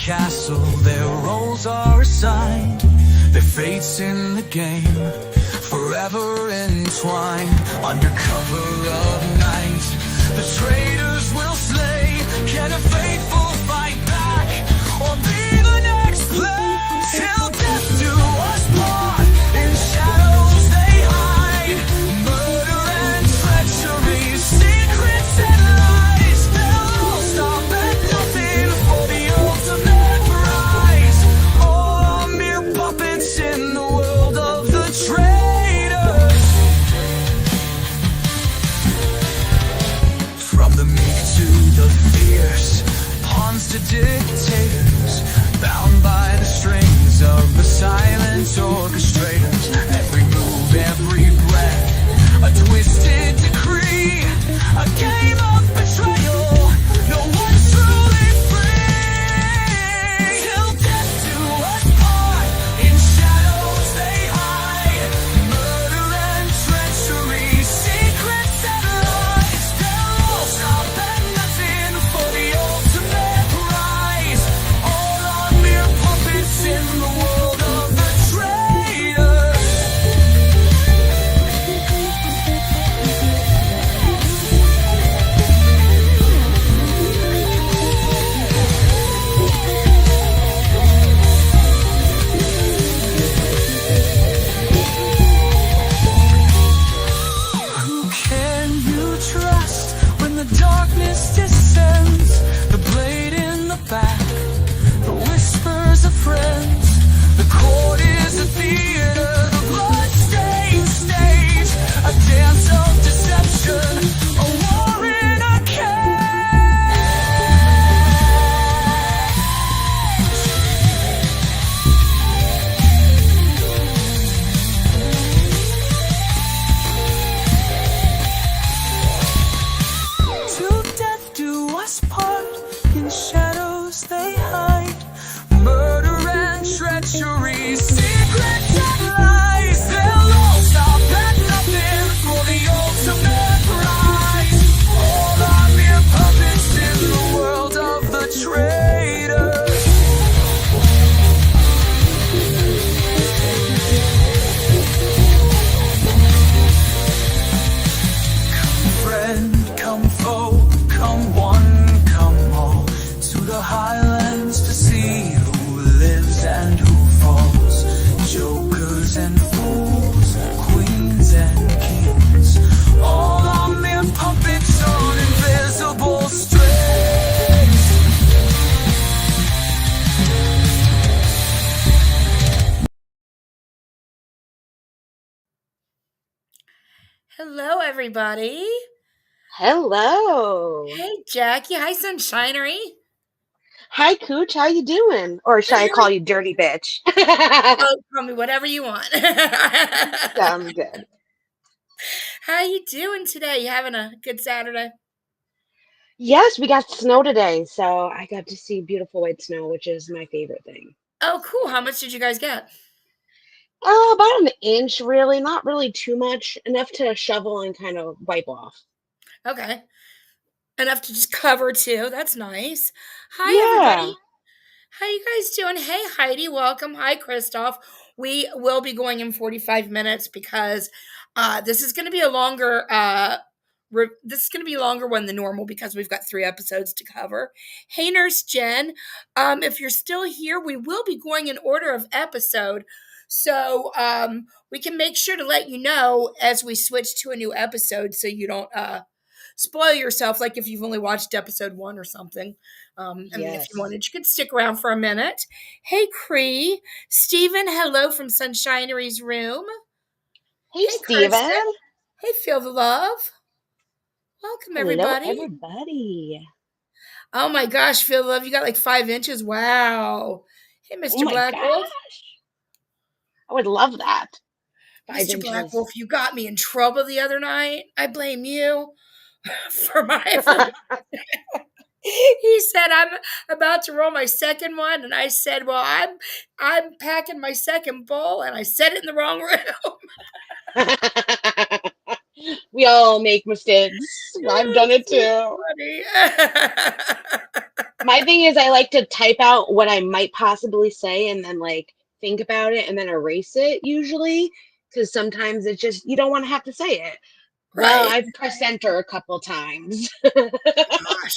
castle, their roles are assigned, their fates in the game, forever entwined. Under cover of night, the traitors will slay. Can a faithful fight back, or be the next play? Till death do us part, in shadows they hide. Murder and treachery, secrets and lies. They'll all stop at nothing for the ultimate prize. All are mere puppets in the world of the traitors. From the meek to the fierce, pawns to dictators, bound by the strings of the silent orchestrators. Every move, every breath, a twisted decree, a game of betrayal. No one's truly free. Till death do us part, in shadows they hide. Murder and treachery, secrets and lies. They'll all stop at nothing for the ultimate prize. All are mere puppets in the world of the traitors. Who can you trust when the darkness descends? The blade in the back, the whispers of friends. The court is a theater, the blood-stained stage, a dance of deception, a war in a cage. Till death do us part, in shadows they hide. Murder and treachery, secrets and lies. They'll all stop at nothing for the ultimate prize. All are mere puppets in the world of the traitors. Come friend, come foe, come one, come all, to the highlands to see who lives and who falls. Jokers and fools, queens and kings, all are mere puppets on invisible strings. Hello, everybody. Hello. Hey, Jackie. Hi, Sunshinery. Hi, Kooch. How you doing? Or should I call you dirty bitch? Oh, call me whatever you want. Sounds good. How you doing today? You having a good Saturday? Yes, we got snow today, so I got to see beautiful white snow, which is my favorite thing. Oh, cool. How much did you guys get? About an inch, really. Not really too much. Enough to shovel and kind of wipe off. Okay. Enough to just cover, too. That's nice. Hi, Yeah. everybody. How you guys doing? Hey, Heidi. Welcome. Hi, Christoph. We will be going in 45 minutes because this is going to be a longer this is going to be longer one than normal because we've got 3 episodes to cover. Hey, Nurse Jen, if you're still here, we will be going in order of episode. So we can make sure to let you know as we switch to a new episode so you don't spoil yourself, like if you've only watched episode 1 or something. I mean, if you wanted, you could stick around for a minute. Hey, Cree. Stephen, hello from Sunshinery's room. Hey, Stephen. Kirsten. Hey, Feel the Love. Welcome, everybody. Hello, everybody. Oh, my gosh, Feel the Love. You got like 5 inches. Wow. Hey, Mr. Black Wolf. I would love that. Mr. Black Wolf, you got me in trouble the other night. I blame you for my... He said, I'm about to roll my second one. And I said, well, I'm packing my second bowl. And I said it in the wrong room. We all make mistakes. I've done it too. My thing is I like to type out what I might possibly say and then like think about it and then erase it usually because sometimes it's just you don't want to have to say it. Well, Right. I've pressed enter a couple times Gosh.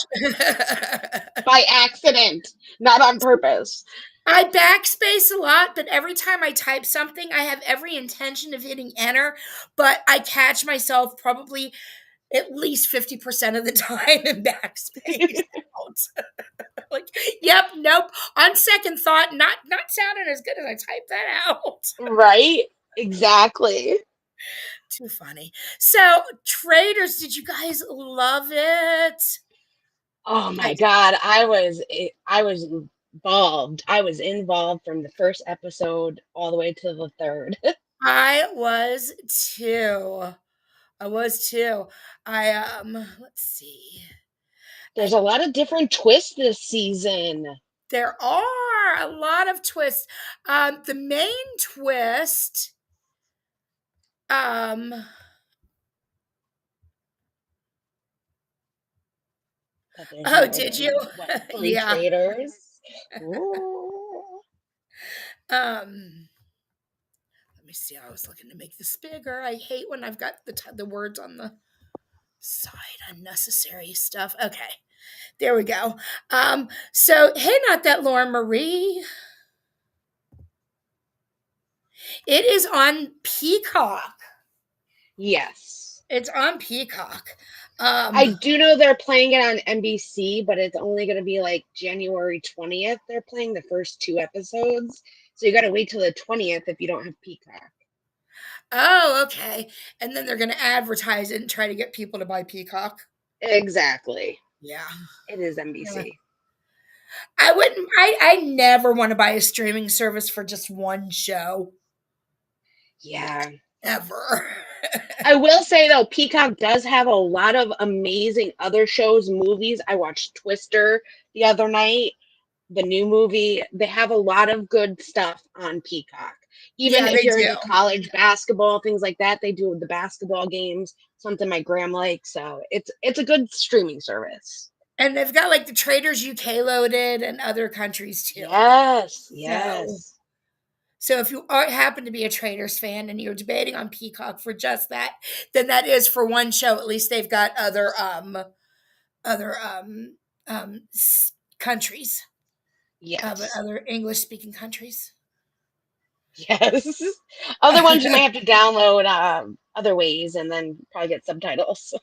by accident, not on purpose. I backspace a lot, but every time I type something, I have every intention of hitting enter, but I catch myself probably at least 50% of the time in backspace out. Like, yep, nope. On second thought, not sounding as good as I typed that out. Right? Exactly. Too funny. So, Traitors, did you guys love it? Oh I my God, I was involved. I was involved from the first episode all the way to the third. I was too. I was too. I let's see. There's a lot of different twists this season. There are a lot of twists. The main twist, um, But there's oh, more did than you? what, three Yeah. traitors? Ooh. Let me see. I was looking to make this bigger. I hate when I've got the words on the side. Unnecessary stuff. Okay, there we go. So hey, not that Lauren Marie. It is on Peacock. Yes. It's on Peacock. I do know they're playing it on NBC, but it's only going to be like January 20th. They're playing the first two episodes. So you got to wait till the 20th if you don't have Peacock. Oh, okay. And then they're going to advertise it and try to get people to buy Peacock. Exactly. Yeah. It is NBC. I wouldn't, I never want to buy a streaming service for just one show. Yeah. Ever. I will say though, Peacock does have a lot of amazing other shows, movies. I watched Twister the other night, the new movie. They have a lot of good stuff on Peacock. Even Yeah, if they you're do. into college basketball, things like that, they do the basketball games, something my gram likes. So it's a good streaming service. And they've got like the Traitors UK loaded and other countries too. Yes, yes. So if you happen to be a Traitors fan and you're debating on Peacock for just that, then that is for one show. At least they've got other countries. Yes. Other English speaking countries. Yes. Other ones you might have to download other ways and then probably get subtitles.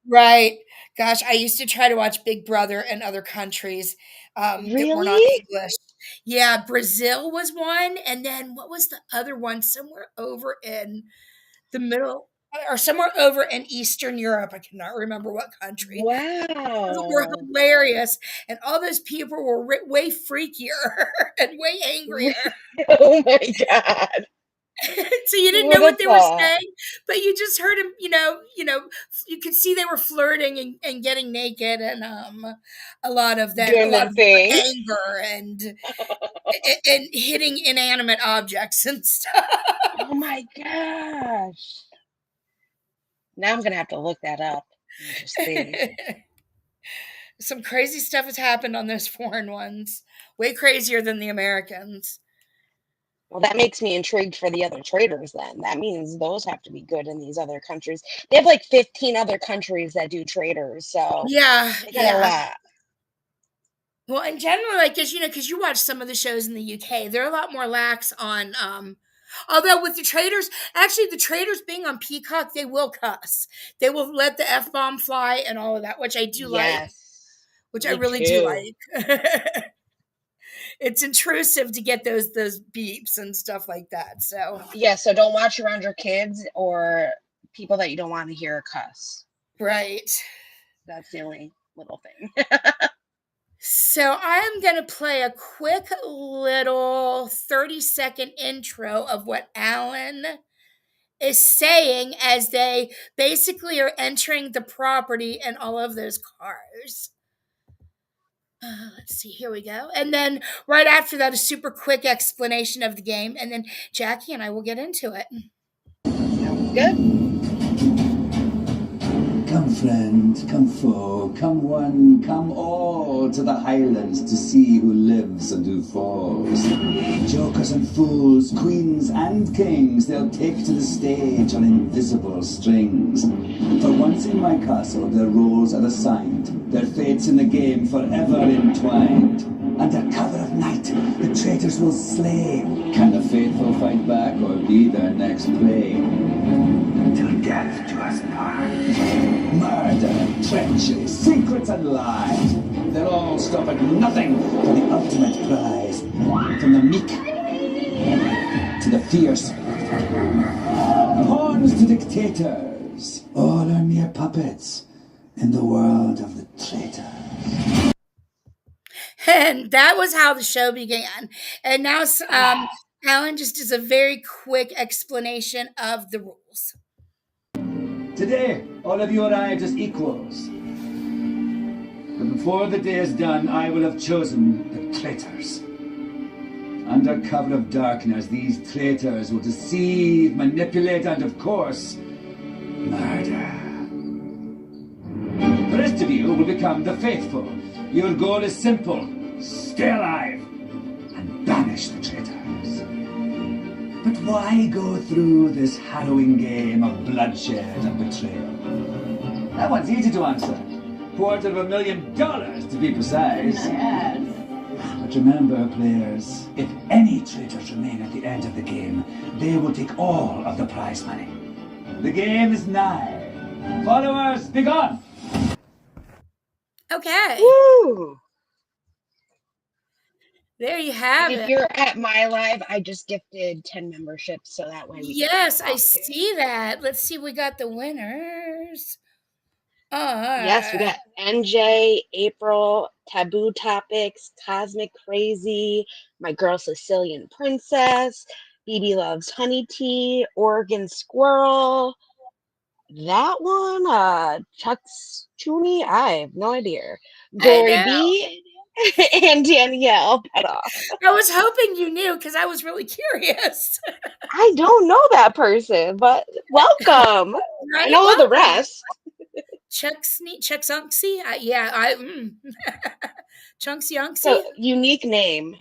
Right. Gosh, I used to try to watch Big Brother in other countries that were not Really? English. Yeah, Brazil was one. And then what was the other one? Somewhere over in the middle or somewhere over in Eastern Europe. I cannot remember what country. Were Wow. hilarious. And all those people were way freakier and way angrier. Oh my God. So you Who didn't would know what have they were thought? saying, but you just heard him, you could see they were flirting and getting naked and a lot of Doing their thing. anger and hitting inanimate objects and stuff. Oh my gosh. Now I'm gonna have to look that up and just see. Some crazy stuff has happened on those foreign ones. Way crazier than the Americans. Well, that makes me intrigued for the other traders then. That means those have to be good in these other countries. They have like 15 other countries that do traders, so Yeah, they got a lot. Well, in general, like, because you watch some of the shows in the UK, they're a lot more lax on, although with the Traitors, actually the Traitors being on Peacock, they will cuss. They will let the F-bomb fly and all of that, which I do like, which I me really do too. like. It's intrusive to get those beeps and stuff like that. So Yeah, so don't watch around your kids or people that you don't want to hear a cuss. right. That's the only little thing. So I am going to play a quick little 30-second intro of what Alan is saying as they basically are entering the property and all of those cars. Let's see, here we go. And then right after that, a super quick explanation of the game. And then Jackie and I will get into it. Sounds good. Come friend, come foe, come one, come all to the Highlands to see who lives and who falls. Jokers and fools, queens and kings, they'll take to the stage on invisible strings. For once in my castle their roles are assigned, their fates in the game forever entwined. Under cover of night, the traitors will slay. Can the faithful fight back or be their next prey? Till death do us part. Murder, treachery, secrets and lies. They'll all stop at nothing for the ultimate prize. From the meek to the fierce. Pawns to dictators. All are mere puppets in the world of the traitors. And that was how the show began. And now Alan just does a very quick explanation of the rules. Today, all of you arrived as equals. But before the day is done, I will have chosen the traitors. Under cover of darkness, these traitors will deceive, manipulate, and of course, murder. The rest of you will become the faithful. Your goal is simple: stay alive and banish the traitors. But why go through this harrowing game of bloodshed and betrayal? That one's easy to answer. $250,000 to be precise. Yes. But remember, players, if any traitors remain at the end of the game, they will take all of the prize money. The game is nigh. Followers, be gone! Okay. Woo! There you have If it. you're at my live, I just gifted 10 memberships, so that way we Yes, can I see that. Let's see, we got the winners. Yes, we got NJ, April, Taboo Topics, Cosmic Crazy, My Girl Sicilian Princess, BB Loves Honey Tea, Oregon Squirrel. That one, Chuck's Tooney, I have no idea. Glory know. B and Danielle Petoff. I was hoping you knew because I was really curious. I don't know that person, but welcome. Right? I know Welcome. the rest. Chunksy? Chunksy Unksy? So, unique name.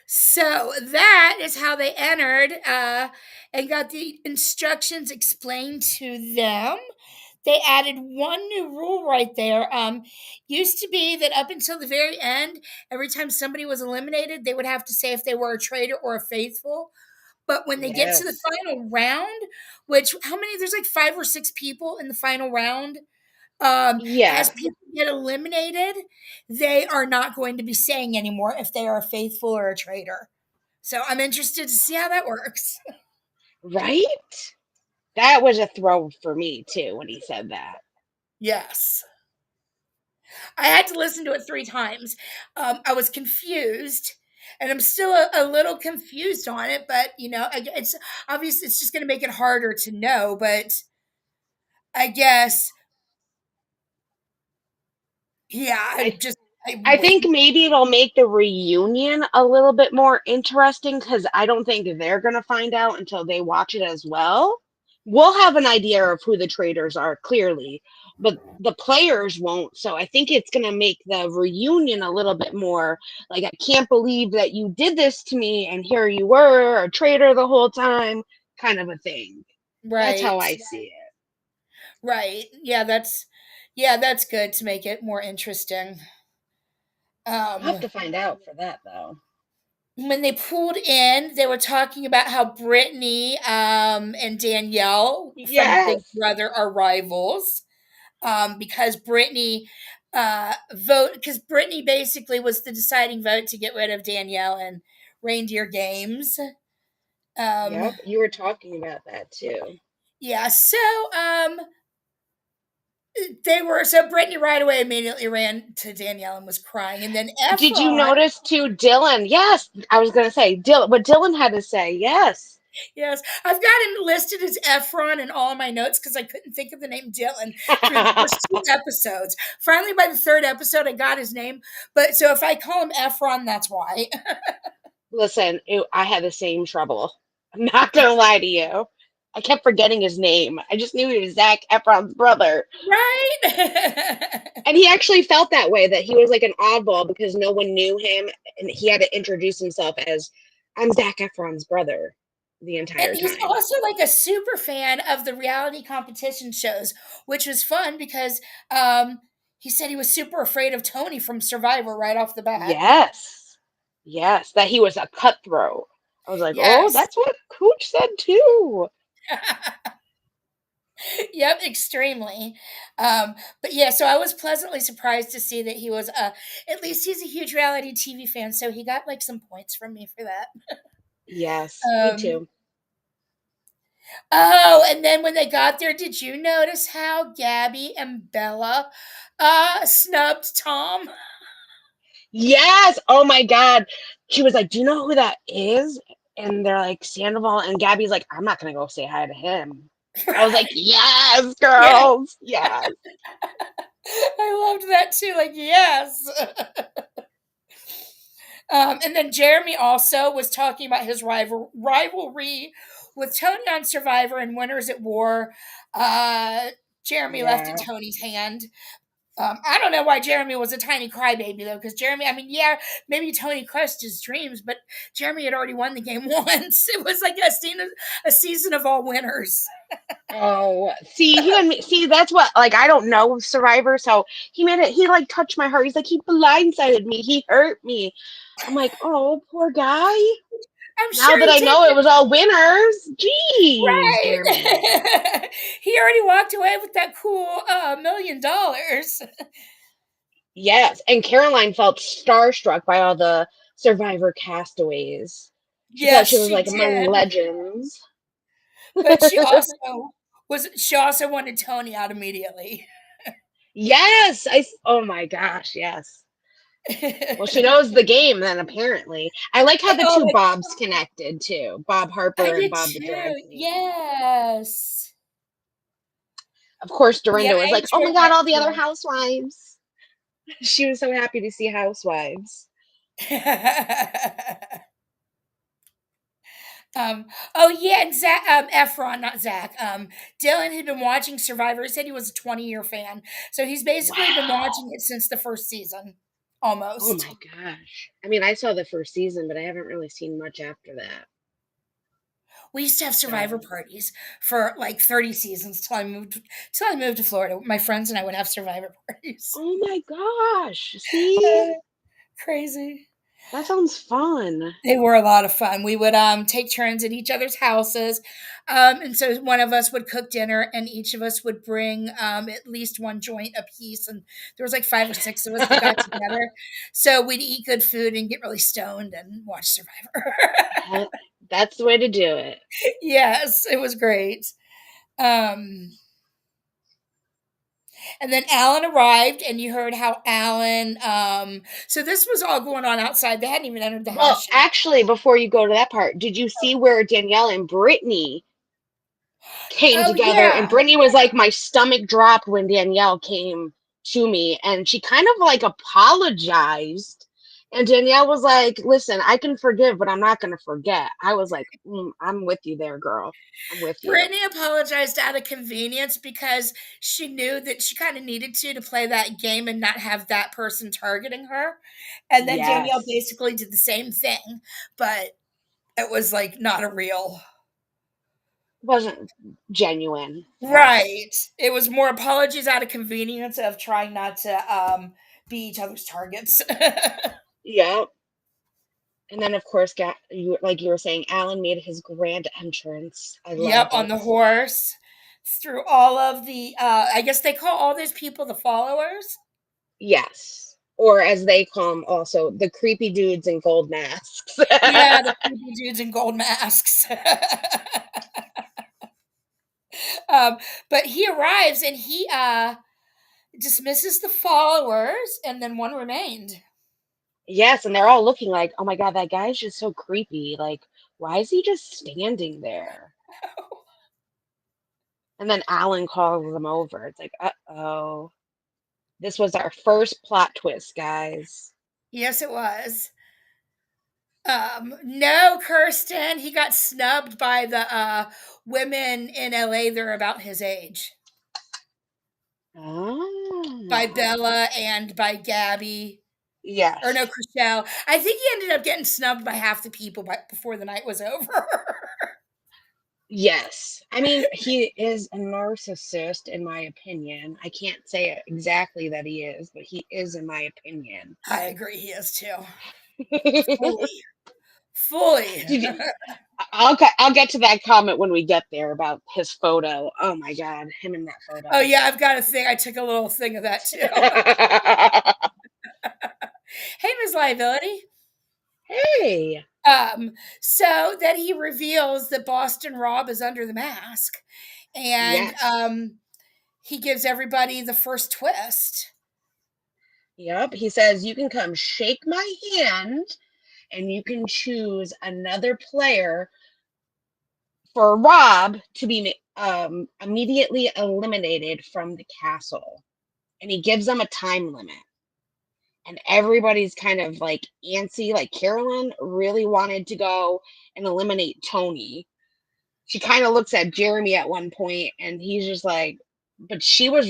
So that is how they entered and got the instructions explained to them. They added one new rule right there. Used to be that up until the very end, every time somebody was eliminated, they would have to say if they were a traitor or a faithful. But when they get to the final round, which how many? There's like 5 or 6 people in the final round. As people get eliminated, they are not going to be saying anymore if they are a faithful or a traitor. So I'm interested to see how that works. Right? That was a throw for me too when he said that. Yes. I had to listen to it 3 times. I was confused, and I'm still a little confused on it, but it's obvious it's just going to make it harder to know, but I guess I think maybe it'll make the reunion a little bit more interesting because I don't think they're going to find out until they watch it as well. We'll have an idea of who the traitors are, clearly, but the players won't. So I think it's going to make the reunion a little bit more like, I can't believe that you did this to me, and here you were, a traitor the whole time, kind of a thing. Right. That's how I see it. Right. Yeah, that's good to make it more interesting. I'll have to find out for that, though. When they pulled in, they were talking about how Britney and Danielle from Big Brother are rivals because Britney because Britney basically was the deciding vote to get rid of Danielle and Reindeer Games. Yep, you were talking about that too. Yeah, so Brittany right away immediately ran to Danielle and was crying, and then Efron. Did you notice too, Dylan? Yes, I was going to say Dylan. What Dylan had to say, yes, I've got him listed as Efron in all of my notes because I couldn't think of the name Dylan through the first 2 episodes. Finally, by the 3rd episode, I got his name. But so if I call him Efron, that's why. Listen, I had the same trouble. I'm not gonna lie to you. I kept forgetting his name. I just knew he was Zac Efron's brother. Right? And he actually felt that way, that he was like an oddball because no one knew him, and he had to introduce himself as, I'm Zac Efron's brother the And entire he's time. also like a super fan of the reality competition shows, which was fun because um, he said he was super afraid of Tony from Survivor right off the bat. Yes. Yes, that he was a cutthroat. I was like, oh, Yes. that's what Kooch said too. Yep, extremely. But yeah, so I was pleasantly surprised to see that he was at least he's a huge reality TV fan, so he got like some points from me for that. Yes, me Um, too. oh, and then when they got there, did you notice how Gabby and Bella snubbed Tom? Yes. Oh my God. She was like, do you know who that is? And they're like, Sandoval. And Gabby's like, I'm not going to go say hi to him. I was like, Right. yes, Yeah. girls. Yes. I loved that too. Like, yes. And then Jeremy also was talking about his rivalry with Tony on Survivor and Winners at War. Uh, Jeremy left Yeah. it Tony's hand. I don't know why Jeremy was a tiny crybaby though, because Jeremy, I mean, yeah, maybe Tony crushed his dreams, but Jeremy had already won the game once. It was like a season of all winners. Oh, see, he didn't see. That's what, like, I don't know Survivor, so he made it. He like touched my heart. He's like, he blindsided me. He hurt me. I'm like, oh, poor guy. I'm Now sure that he I did. know it was all winners, jeez, Jeremy. Right. He already walked away with that cool $1 million. Yes, and Caroline felt starstruck by all the Survivor castaways. She felt Yes, she was she like among did. legends. But she also wanted Tony out immediately. Yes, oh my gosh, yes. Well, she knows the game then, apparently. I like how the Oh two my Bobs connected too. Bob I Harper and did Bob the Drag too. Queen. Yes. Of course, Yeah, Dorinda was I like, "Oh my enjoyed God, that all the other too. housewives." She was so happy to see housewives. um, oh yeah, and Zach, Efron, not Zach. Dylan had been watching Survivor. He said he was a 20-year fan, so he's basically been watching Wow. it since the first season, Oh almost. my gosh. I mean, I saw the first season, but I haven't really seen much after that. We used to have Survivor So, parties for like 30 seasons till I moved to Florida. My friends and I would have Survivor parties. oh my gosh. See? Crazy. That sounds fun. They were a lot of fun. We would take turns at each other's houses. And so one of us would cook dinner and each of us would bring at least one joint apiece. And there was like 5 or 6 of us that got together. So we'd eat good food and get really stoned and watch Survivor. That, that's the way to do it. Yes, it was great. Um, and then Alan arrived, and you heard how Alan. So this was all going on outside. They hadn't even entered the Well, house yet. actually, before you go to that part, did you see where Danielle and Brittany came Oh together? And yeah, Brittany was like, my stomach dropped when Danielle came to me, and she kind of like apologized. And Danielle was like, listen, I can forgive, but I'm not going to forget. I was like, I'm with you there, girl. I'm with you. Brittany apologized out of convenience because she knew that she kind of needed to play that game and not have that person targeting her. And then Danielle Yes. basically did the same thing, but it was like not a real. Wasn't genuine. Yes. Right. It was more apologies out of convenience of trying not to be each other's targets. Yep. And then, of course, like you were saying, Alan made his grand entrance. I Yep, loved on it. the horse through all of the I guess they call all these people the followers. Yes. Or as they call them also, the creepy dudes in gold masks. Yeah, the creepy dudes in gold masks. But he arrives and he dismisses the followers, and then one remained. Yes, and they're all looking like, oh my God, that guy's just so creepy. Like, why is he just standing there? And then Alan calls them over. It's like, uh-oh. This was our first plot twist, guys. Yes, it was. No, Kirsten. He got snubbed by the women in LA. They're about his age. By Oh. Bella and by Gabby. Or Yes. no, Chrishell. I think he ended up getting snubbed by half the people before the night was over. Yes. I mean, he is a narcissist, in my opinion. I can't say it exactly that he is, but he is, in my opinion. I agree, he is too. Did Fully. Fully. you, I'll get to that comment when we get there about his photo. Oh my God, him in that Oh, photo. yeah, I've got a thing. I took a little thing of that too. Hey, Ms. Liability. Hey. So that he reveals that Boston Rob is under the mask. And Yes. he gives everybody the first twist. Yep. He says you can come shake my hand, and you can choose another player for Rob to be immediately eliminated from the castle. And he gives them a time limit. And everybody's kind of like antsy. Like Carolyn really wanted to go and eliminate Tony. She kind of looks at Jeremy at one point, and he's just like, but she was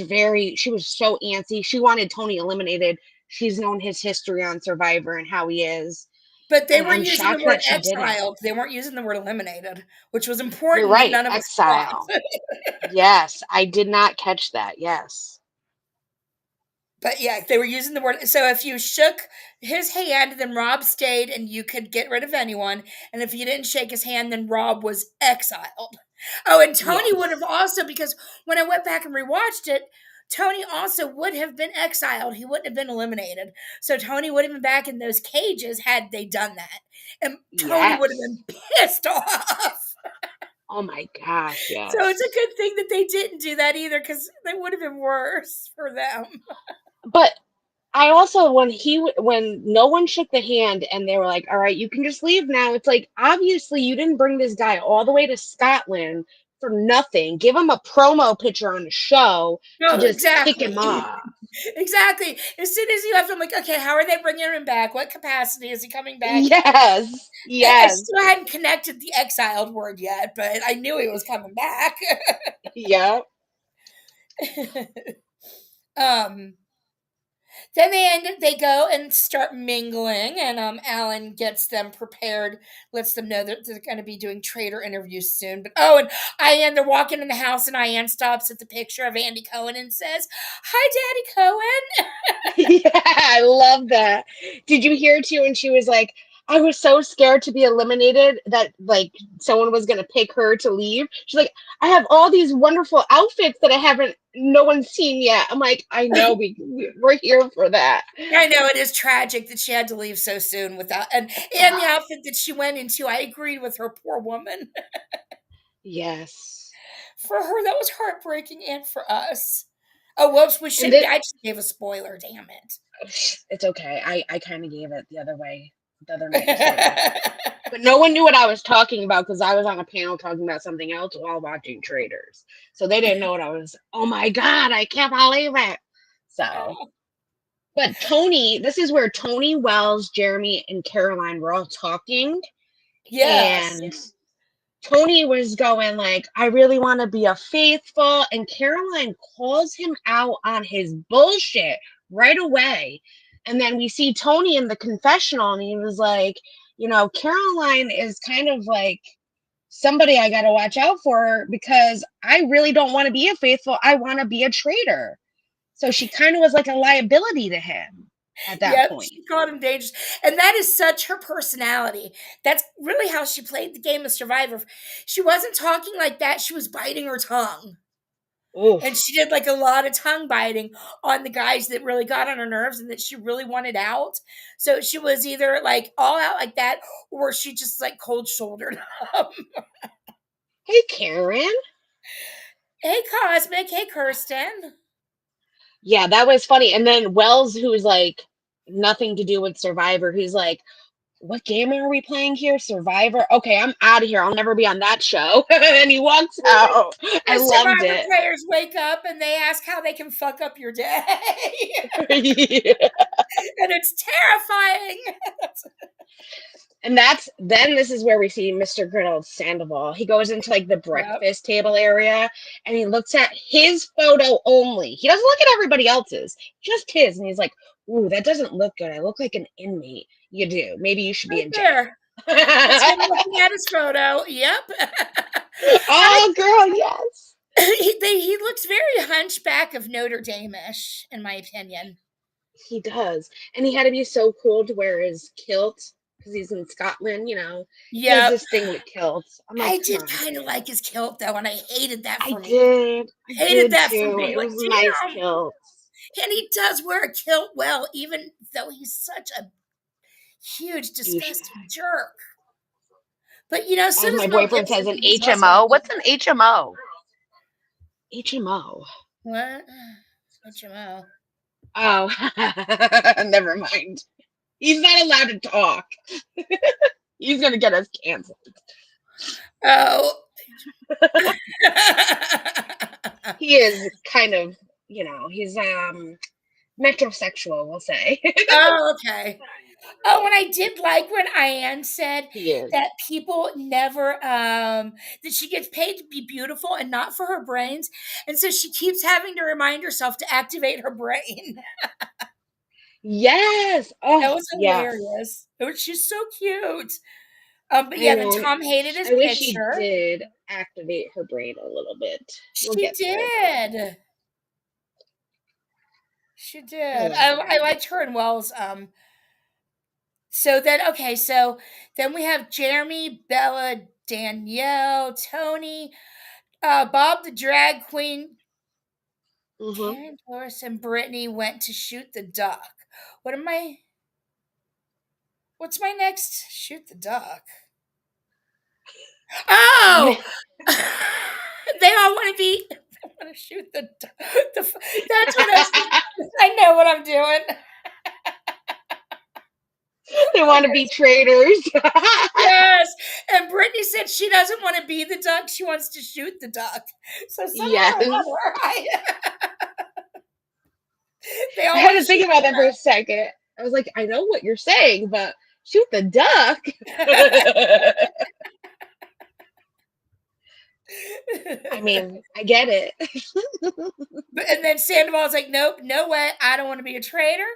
so antsy. She wanted Tony eliminated. She's known his history on Survivor and how he is. But they And were I'm using the shocked word that she didn't. exiled. They weren't using the word eliminated, which was You're important that right. none of us caught. Exile. Yes, I did not catch that. Yes. But yeah, they were using the word. So if you shook his hand, then Rob stayed and you could get rid of anyone. And if you didn't shake his hand, then Rob was exiled. Oh, and Tony would have Yes. also, because when I went back and rewatched it, Tony also would have been exiled. He wouldn't have been eliminated. So Tony would have been back in those cages had they done that. And Tony would have Yes. been pissed off. Oh my gosh, So it's a yes. good thing that they didn't do that either, because it would have been worse for them. But I also when no one shook the hand and they were like, "All right, you can just leave now." It's like obviously you didn't bring this guy all the way to Scotland for nothing. Give him a promo picture on the show to No, just kick exactly. him off. Exactly. As soon as he left, I'm like, okay, how are they bringing him back? What capacity is he coming back in? Yes. I Yes. still hadn't connected the exiled word yet, but I knew he was coming back. Yep. um, then they go and start mingling, and Alan gets them prepared, lets them know that they're going to be doing traitor interviews soon. But and Ian, they're walking in the house, and Ian stops at the picture of Andy Cohen and says, "Hi, Daddy Cohen." Yeah, I love that. Did you hear too when she was like, I was so scared to be eliminated that like someone was gonna pick her to leave. She's like, I have all these wonderful outfits that no one's seen yet. I'm like, I know we're here for that. I know it is tragic that she had to leave so soon without and the outfit that she went into. I agreed with her, poor woman. Yes. For her, that was heartbreaking, and for us. Oh, whoops! And then I just gave a spoiler. Damn it's okay. I kind of gave it the other way the other night too. it! But no one knew what I was talking about because I was on a panel talking about something else while watching Traitors. So they didn't know what I was. Oh my God, I can't believe it. So, but Tony, this is where Tony, Wells, Jeremy, and Caroline were all talking. Yes. And Tony was going like, I really want to be a faithful. And Caroline calls him out on his bullshit right away. And then we see Tony in the confessional, and he was like, Caroline is kind of like somebody I got to watch out for because I really don't want to be a faithful. I want to be a traitor. So she kind of was like a liability to him at that Yep, point. she called him dangerous. And that is such her personality. That's really how she played the game of Survivor. She wasn't talking like that. She was biting her tongue. Oof. And she did like a lot of tongue biting on the guys that really got on her nerves and that she really wanted out. So she was either like all out like that, or she just like cold shouldered them. Hey, Karen. Hey, Cosmic. Hey, Kirsten. Yeah, that was funny. And then Wells, who's like nothing to do with Survivor, he's like, what game are we playing here? Survivor. Okay, I'm out of here. I'll never be on that show. And he walks out. I The loved Survivor it. players wake up and they ask how they can fuck up your day. Yeah. And it's terrifying. And then this is where we see Mr. Griddle's Sandoval. He goes into like the Yep. breakfast table area and he looks at his photo only. He doesn't look at everybody else's, just his. And he's like, ooh, that doesn't look good. I look like an inmate. You do. Maybe you should be Right in jail. there. That's him looking at his photo. Yep. Oh, girl, yes. He looks very Hunchback of Notre Dame-ish, in my opinion. He does. And he had to be so cool to wear his kilt because he's in Scotland, you know. He has Yep. this thing with kilts. I'm like, I come did on. kind of like his kilt, though, and I hated that I for me. did. I Hated did that too. for me. It Like, was a nice damn. kilt. And he does wear a kilt well, even though he's such a huge, disgusting jerk. But, you know, so As does my Mel boyfriend Gibson. says, an He's also- HMO. What's an HMO? HMO. What? HMO. Oh, never mind. He's not allowed to talk. He's gonna get us canceled. Oh. He is kind of, you know, he's metrosexual, we'll say. Oh, okay. Oh, and I did like when Ayan said He is. that people never that she gets paid to be beautiful and not for her brains, and so she keeps having to remind herself to activate her brain. Yes. Oh, That was yes. hilarious. She's so cute. But yeah, then Tom hated his I wish she picture. did activate her brain a little bit. We'll She get there. did. She did. I liked her and Wells. So then we have Jeremy, Bella, Danielle, Tony, Bob the drag queen, Karen, Dolores, and Britney went to shoot the duck. What's my next? Shoot the duck. Oh! They all want to shoot the duck. That's what I know what I'm doing. They want to be traitors. Yes. And Britney said she doesn't want to be the duck. She wants to shoot the duck. So Yes. I had to think about that for a second. I was like, I know what you're saying, but shoot the duck. I mean, I get it. And then Sandoval's like, nope, no way. I don't want to be a traitor.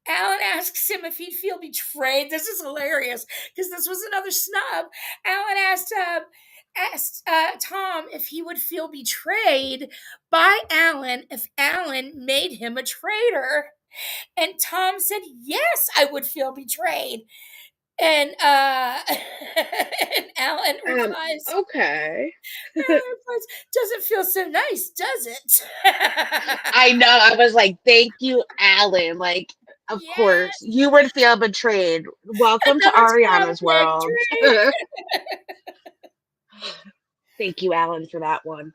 Alan asks him if he'd feel betrayed. This is hilarious because this was another snub. Alan asked Tom if he would feel betrayed by Alan if Alan made him a traitor. And Tom said, yes, I would feel betrayed. And, and Alan replies, okay. Doesn't feel so nice, does it? I know. I was like, thank you, Alan. Like, of course, you would feel betrayed. Welcome to Ariana's world. Thank you, Alan, for that one.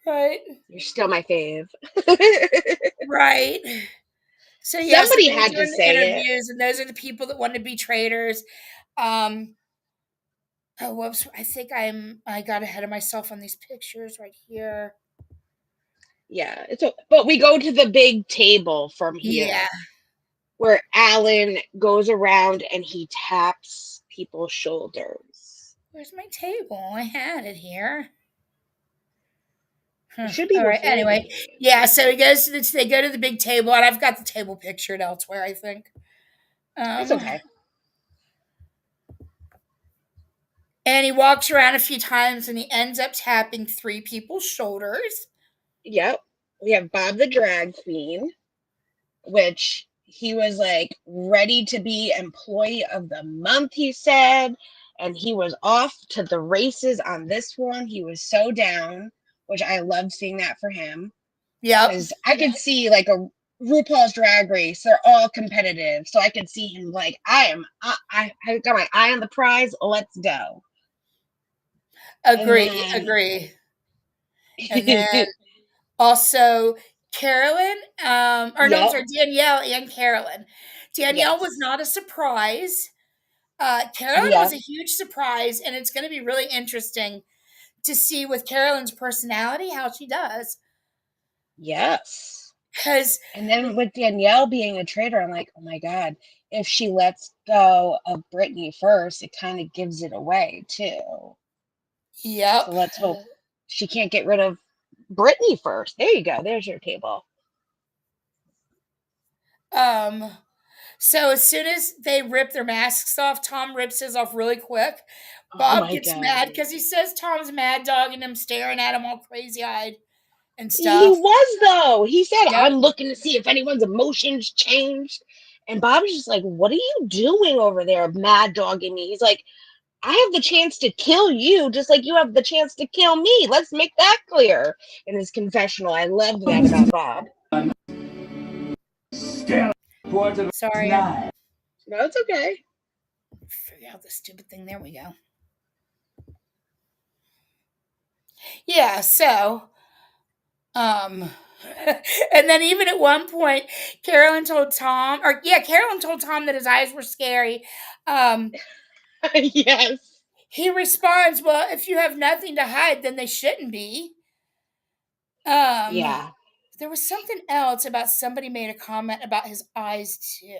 Right. You're still my fave. Right. So yeah, somebody had to say interviews, and those are the people that want to be traitors. Oh, whoops! I think I got ahead of myself on these pictures right here. Yeah, but we go to the big table from here. Yeah. Where Alan goes around and he taps people's shoulders. Where's my table? I had it here. It should be all right. Anyway, yeah. So he goes to they go to the big table, and I've got the table pictured elsewhere, I think. That's okay. And he walks around a few times, and he ends up tapping 3 people's shoulders. Yep. We have Bob the drag queen, which he was like ready to be employee of the month, he said, and he was off to the races on this one. He was so down, which I loved seeing that for him. Yeah, because I could see like a RuPaul's Drag Race. They're all competitive, so I could see him like, I got my eye on the prize. Let's go. Agree. And then also Carolyn, Danielle and Carolyn. Danielle was not a surprise. Carolyn Yeah. was a huge surprise, and it's going to be really interesting to see with Carolyn's personality how she does. Yes. Because, And then with Danielle being a traitor, I'm like, oh my God, if she lets go of Britney first, it kind of gives it away too. So yep. let's hope she can't get rid of Britney first. There you go. There's your table. Um, so as soon as they rip their masks off, Tom rips his off really quick. Oh Bob my gets God. mad because he says Tom's mad dogging him, staring at him all crazy eyed and He stuff. was though. He said, Yep. I'm looking to see if anyone's emotions changed. And Bob's just like, what are you doing over there, mad dogging me? He's like, I have the chance to kill you just like you have the chance to kill me. Let's make that clear in his confessional. I loved that about Bob. Sorry. No, it's okay. Figure out the stupid thing. There we go. Yeah, so and then even at one point, Carolyn told Tom that his eyes were scary. Yes. He responds, "Well, if you have nothing to hide, then they shouldn't be." Yeah. There was something else about somebody made a comment about his eyes too.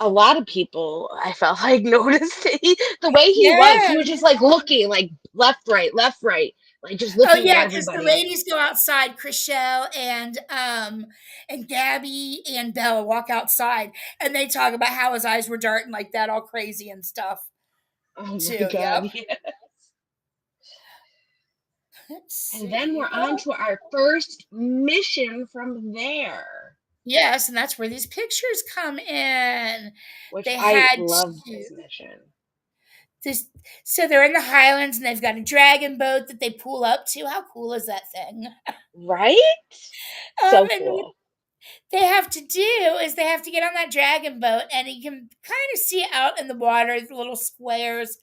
A lot of people, I felt like, noticed the way he was. Yeah. He was just like looking like left, right, like just Oh looking at yeah, because the everybody. ladies go outside. Chrishell and Gabby and Bella walk outside, and they talk about how his eyes were darting like that, all crazy and stuff. Oh my Too. God. Yep. Yeah. Let's And then see. we're on to our first mission from there. Yes, and that's where these pictures come in. Which They I had love to this mission. this so they're in the Highlands and they've got a dragon boat that they pull up to. How cool is that thing? Right? So And what cool. they have to do is they have to get on that dragon boat, and you can kind of see out in the water the little squares.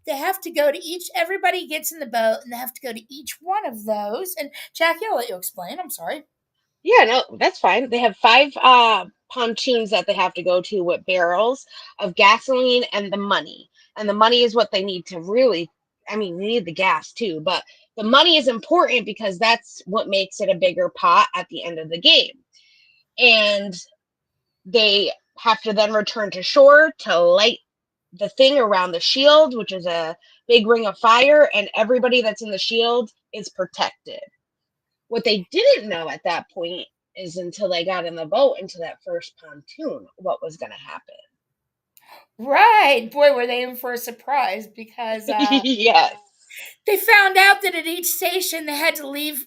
They have to go to everybody gets in the boat, and they have to go to each one of those. And Jackie, I'll let you explain. I'm sorry. Yeah, no, that's fine. They have 5 pontoons that they have to go to with barrels of gasoline and the money. And the money is what they need to really, I mean, they need the gas too, but the money is important because that's what makes it a bigger pot at the end of the game. And they have to then return to shore to light the thing around the shield, which is a big ring of fire, and everybody that's in the shield is protected. What they didn't know at that point is until they got in the boat into that first pontoon, what was going to happen. Right. Boy, were they in for a surprise because Yes. they found out that at each station they had to leave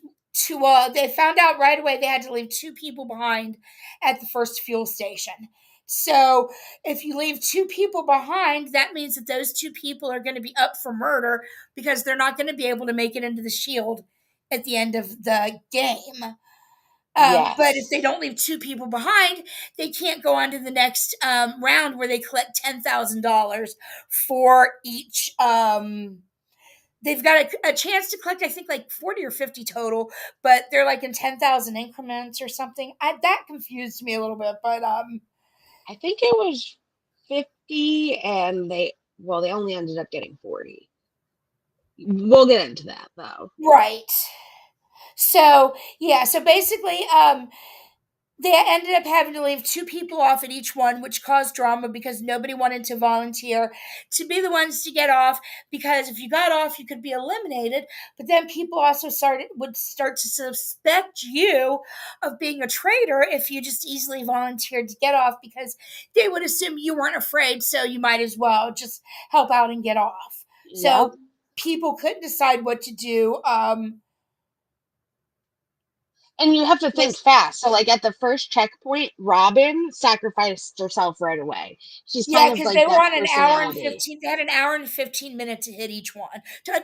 they found out right away they had to leave 2 people behind at the first fuel station. So if you leave 2 people behind, that means that those 2 people are going to be up for murder because they're not going to be able to make it into the shield at the end of the game. But if Yes. they don't leave 2 people behind, they can't go on to the next round where they collect $10,000 for each. They've got a chance to collect, I think, like 40 or 50 total, but they're like in 10,000 increments or something. That confused me a little bit, but I think it was 50 and they only ended up getting 40. We'll get into that though. right. So yeah, so basically, they ended up having to leave 2 people off at each one, which caused drama because nobody wanted to volunteer to be the ones to get off. Because if you got off, you could be eliminated. But then people also would start to suspect you of being a traitor if you just easily volunteered to get off, because they would assume you weren't afraid, so you might as well just help out and get off. Yep. So people couldn't decide what to do. And you have to think fast. So, like at the first checkpoint, Robin sacrificed herself right away. She's Yeah, kind of because like they were that on an hour and personality. 15. They had an hour and 15 minute to hit each one.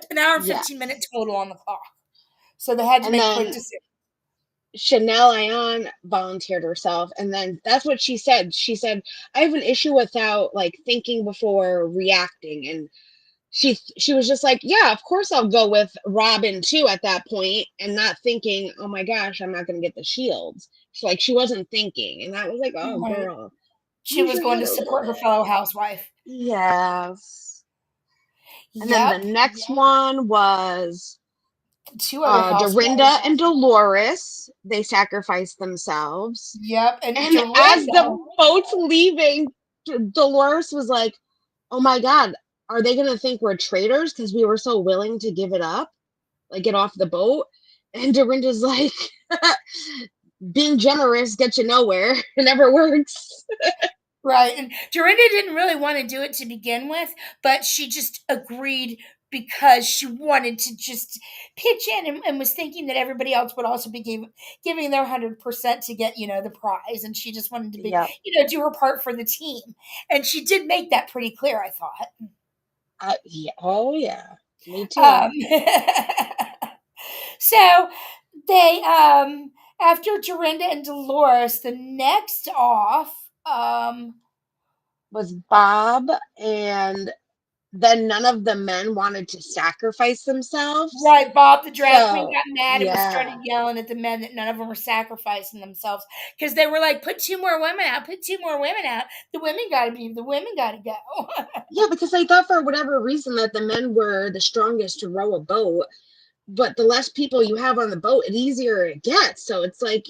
An hour and Yeah. 15 minute total on the clock. So they had to And make quick then decisions. Chanel Ayan volunteered herself, and then that's what she said. She said, "I have an issue without like thinking before reacting," and she was just like, "Yeah, of course I'll go with Robin too." At that point, and not thinking, "Oh my gosh, I'm not going to get the shields." She wasn't thinking, and that was like, "Oh, Right. girl." She was going to support her fellow housewife. Yes. And then Yep. the next one was 2 other housewives. Dorinda and Dolores. They sacrificed themselves. Yep. And And Dorinda, as the boat's leaving, Dolores was like, oh my God, are they going to think we're traitors because we were so willing to give it up? Like, get off the boat? And Dorinda's like, being generous gets you nowhere. It never works. right. And Dorinda didn't really want to do it to begin with, but she just agreed because she wanted to just pitch in and was thinking that everybody else would also be giving their 100% to get, the prize. And she just wanted to be, Yep. do her part for the team. And she did make that pretty clear, I thought. Yeah. Oh, yeah. Me too. So they, after Dorinda and Dolores, the next off, was Bob, and then none of the men wanted to sacrifice themselves. right, Bob the drag queen So, got mad and yeah. started yelling at the men that none of them were sacrificing themselves because they were like, put 2 more women out, put 2 more women out. The women got to go. Yeah, because I thought for whatever reason that the men were the strongest to row a boat, but the less people you have on the boat, the easier it gets. So it's like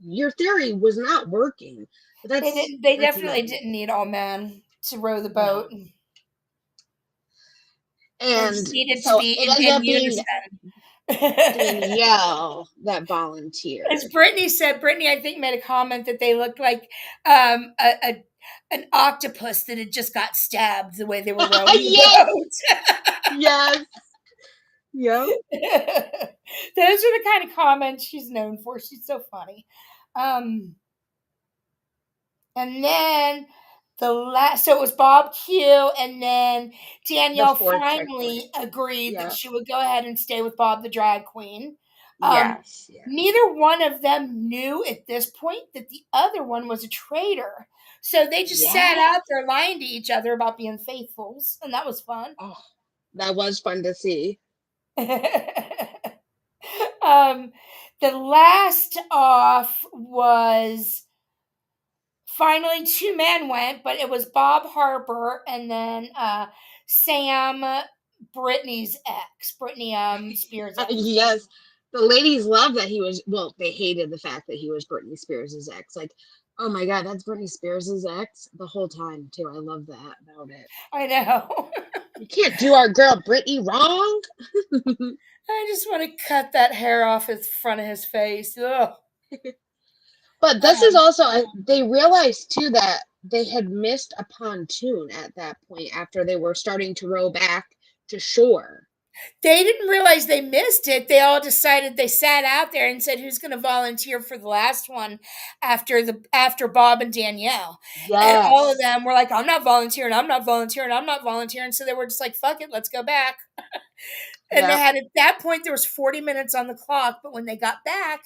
your theory was not working. But They definitely didn't need all men to row the boat. No. They And just needed so to be it ended up unison. being Danielle that volunteered. As Britney said, Britney, I think, made a comment that they looked like an octopus that had just got stabbed the way they were rowing the boat. Yes. Yep. Those are the kind of comments she's known for. She's so funny. And then so it was Bob Q, and then Danielle finally agreed that she would go ahead and stay with Bob the drag queen. Yes. Neither one of them knew at this point that the other one was a traitor. So they just sat out there lying to each other about being faithfuls, and that was fun. Oh, that was fun to see. The last off was finally 2 men went, but it was Bob Harper and then Sam, Britney's ex, Britney Spears' ex. Yes. The ladies loved that he was, well, they hated the fact that he was Britney Spears' ex. Like, oh my God, that's Britney Spears' ex the whole time, too. I love that about it. I know. You can't do our girl Britney wrong. I just want to cut that hair off in front of his face. Ugh. But this is also, they realized, too, that they had missed a pontoon at that point after they were starting to row back to shore. They didn't realize they missed it. They all decided, they sat out there and said, who's going to volunteer for the last one after Bob and Danielle. Yes. And all of them were like, I'm not volunteering. So they were just like, fuck it, let's go back. And they had, at that point, there was 40 minutes on the clock. But when they got back,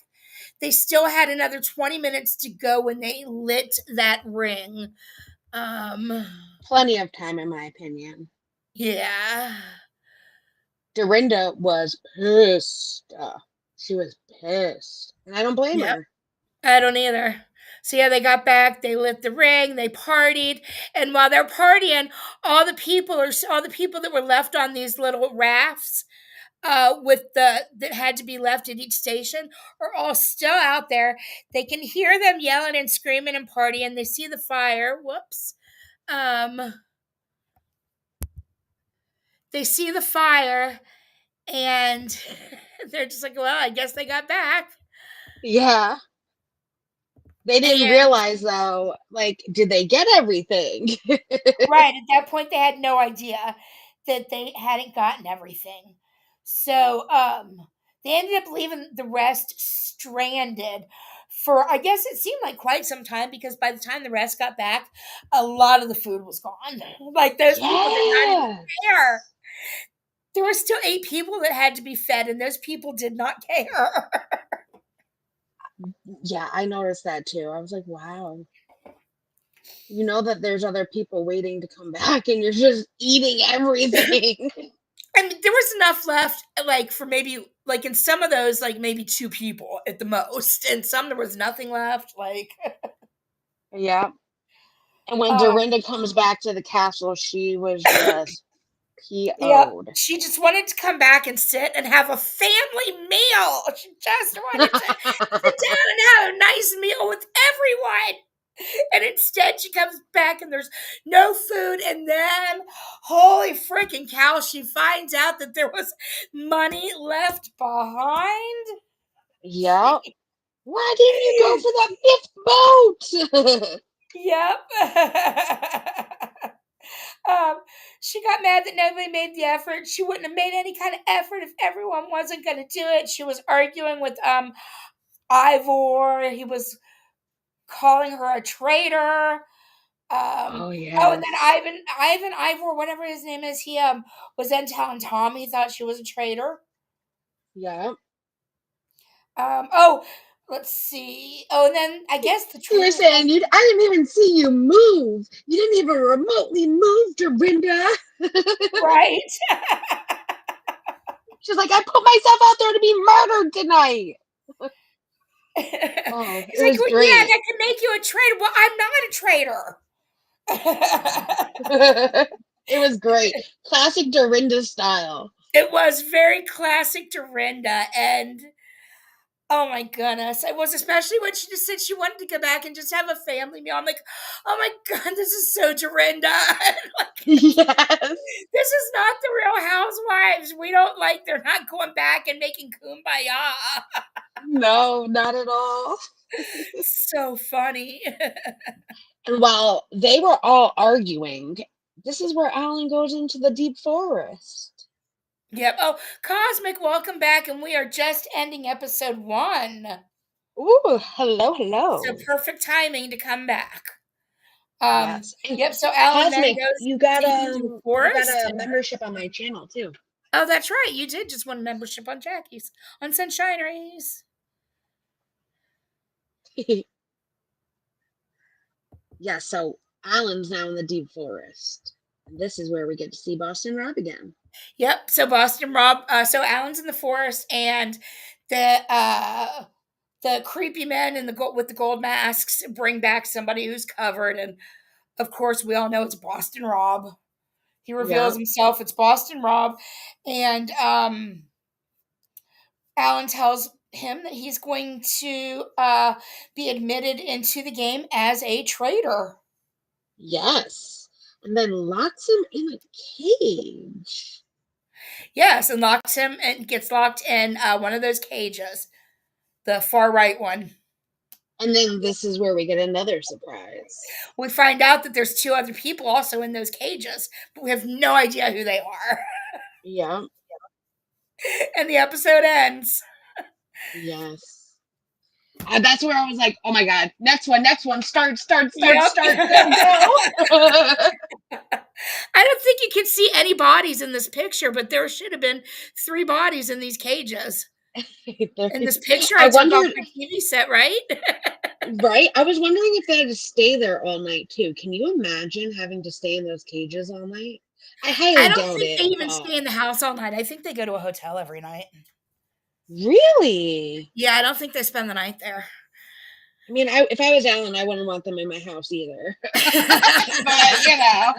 they still had another 20 minutes to go when they lit that ring. Plenty of time, in my opinion. Yeah. Dorinda was pissed. She was pissed. And I don't blame her. I don't either. So yeah, they got back, they lit the ring, they partied, and while they're partying, all the people that were left on these little rafts that had to be left at each station are all still out there. They can hear them yelling and screaming and partying. They see the fire. Whoops. They see the fire, and they're just like, well, I guess they got back. Yeah. They didn't realize, though, like, did they get everything? Right. At that point, they had no idea that they hadn't gotten everything. So they ended up leaving the rest stranded for, I guess it seemed like quite some time, because by the time the rest got back, a lot of the food was gone. Like, those people did not even care. There were still 8 people that had to be fed, and those people did not care. Yeah, I noticed that too. I was like, wow. You know that there's other people waiting to come back, and you're just eating everything. I mean, there was enough left, like, for maybe, like, in some of those, like, maybe 2 people at the most. And some, there was nothing left, like. Yeah. And when Dorinda comes back to the castle, she was just Yep. PO'd. She just wanted to come back and sit and have a family meal. She just wanted to sit down and have a nice meal with everyone. And instead she comes back and there's no food. And then, holy freaking cow, she finds out that there was money left behind. Yep. Why didn't you go for that 5th boat? Yep. She got mad that nobody made the effort. She wouldn't have made any kind of effort if everyone wasn't going to do it. She was arguing with Ivar. He was calling her a traitor. Oh, And then yes. Ivor, whatever his name is, he was then telling Tom he thought she was a traitor. Yep. Let's see. Oh, and then I guess the You were traitor. saying I didn't even see you move. You didn't even remotely move, Dorinda. Right. She's like, I put myself out there to be murdered tonight. Oh, He's it like, was well, great. yeah, that can make you a traitor. Well, I'm not a traitor. It was great. Classic Dorinda style. It was very classic Dorinda, and oh my goodness, it was, especially when she just said she wanted to go back and just have a family meal. I'm like, oh my god, this is so Dorinda. Yes. This is not the Real Housewives. We don't they're not going back and making kumbaya. No, not at all. So funny. And while they were all arguing, this is where Alan goes into the deep forest. Yep. Oh, Cosmic, welcome back, and we are just ending episode 1. Ooh, hello. So perfect timing to come back. Yes. And Yep. So Alan then Cosmic, goes you got into the forest. a membership on my channel too. Oh, that's right. You did just win membership on Jackie's, on Sunshinery's. Yeah, so Alan's now in the deep forest. And this is where we get to see Boston Rob again. Yep. So Boston Rob. So Alan's in the forest, and the creepy men with the gold masks bring back somebody who's covered, and of course we all know it's Boston Rob. He reveals himself. It's Boston Rob, and Alan tells him that he's going to be admitted into the game as a traitor. Yes. And then locks him in a cage. Yes, and locks him and gets locked in one of those cages, the far right one. And then this is where we get another surprise. We find out that there's 2 other people also in those cages, but we have no idea who they are. Yeah. And the episode ends. Yes. That's where I was like, oh my god, next one, start, go. I don't think you can see any bodies in this picture, but there should have been 3 bodies in these cages. In this picture, I took off my TV set, right? Right? I was wondering if they had to stay there all night too. Can you imagine having to stay in those cages all night? I highly doubt it. I don't think they even stay in the house all night. I think they go to a hotel every night. Really? Yeah, I don't think they spend the night there. I mean, if I was Alan, I wouldn't want them in my house either. But, you know.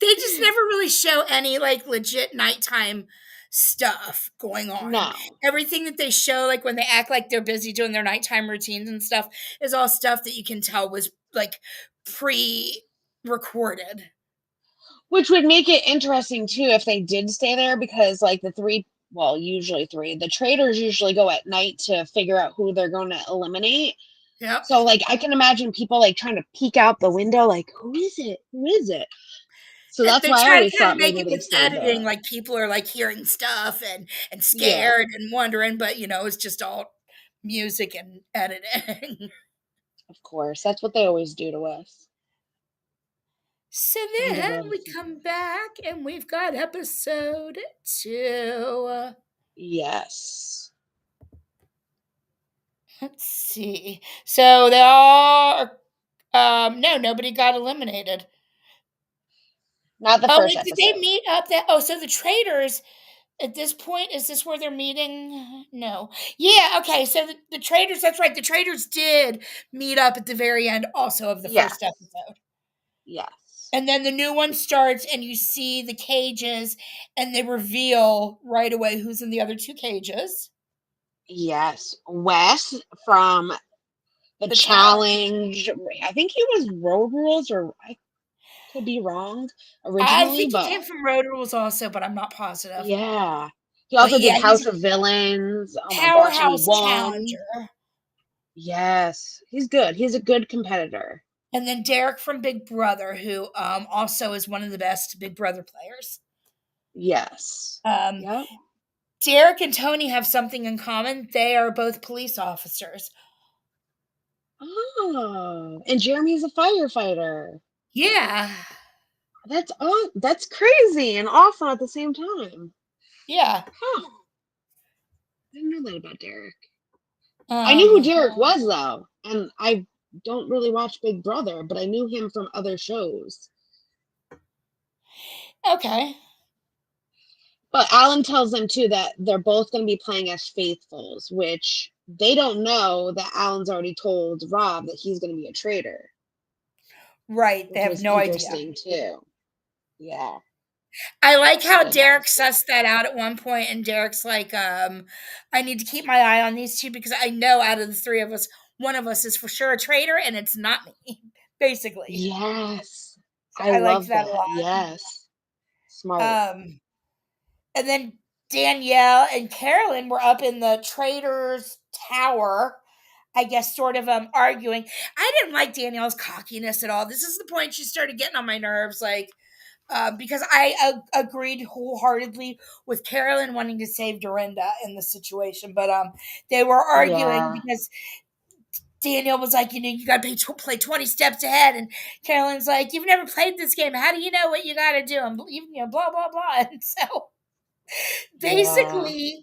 They just never really show any legit nighttime stuff going on. No. Everything that they show, when they act like they're busy doing their nighttime routines and stuff, is all stuff that you can tell was pre-recorded. Which would make it interesting too if they did stay there, because usually 3, the traitors usually go at night to figure out who they're going to eliminate. Yep. So I can imagine people trying to peek out the window, who is it? So that's why I always thought maybe they stayed editing, there. people are hearing stuff and scared and wondering, but it's just all music and editing. Of course, that's what they always do to us. So then we come back and we've got episode 2. Yes. Let's see. So they all no, nobody got eliminated. Not the first episode. Did they meet up so the traitors, at this point, is this where they're meeting? No. Yeah, okay. So the Traitors, that's right. The Traitors did meet up at the very end also of the Yes. first episode. Yes. And then the new one starts and you see the cages and they reveal right away who's in the other two cages. Yes. Wes from the challenge. I think he was Road Rules, or I could be wrong I originally, think he but came from Road Rules also, but I'm not positive. yeah. He But also did yeah, he's House of Villains. Oh my gosh, and he powerhouse won. challenger. Yes. He's good. He's a good competitor. And then Derek from Big Brother, who also is one of the best Big Brother players. Yes. Um, Yep. Derek and Tony have something in common. They are both police officers. Oh, and Jeremy's a firefighter. Yeah. That's crazy and awesome at the same time. Yeah. Huh. I didn't know that about Derek. I knew who Derek was though, and I don't really watch Big Brother, but I knew him from other shows. Okay. But Alan tells them too that they're both going to be playing as faithfuls, which they don't know that Alan's already told Rob that he's going to be a traitor. Right. They Which have was no idea. interesting too. Yeah. I like how Derek sussed that out at one point, and Derek's like, I need to keep my eye on these two because I know out of the three of us, one of us is for sure a traitor, and it's not me, basically. Yes. So I liked love that that. a lot. Yes. Smart. And then Danielle and Carolyn were up in the Traitors Tower, I guess, sort of arguing. I didn't like Danielle's cockiness at all. This is the point she started getting on my nerves, like, because I agreed wholeheartedly with Carolyn wanting to save Dorinda in the situation, but they were arguing because Danielle was like, you got to play 20 steps ahead, and Carolyn's like, you've never played this game. How do you know what you got to do? And blah blah blah. And so basically,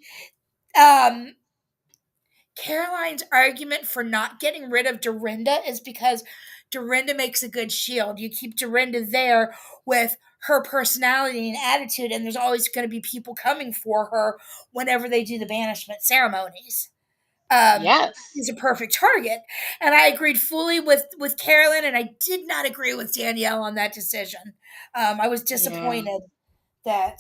Caroline's argument for not getting rid of Dorinda is because Dorinda makes a good shield. You keep Dorinda there with her personality and attitude, and there's always going to be people coming for her whenever they do the banishment ceremonies. Yes. She's a perfect target. And I agreed fully with Carolyn, and I did not agree with Danielle on that decision. I was disappointed that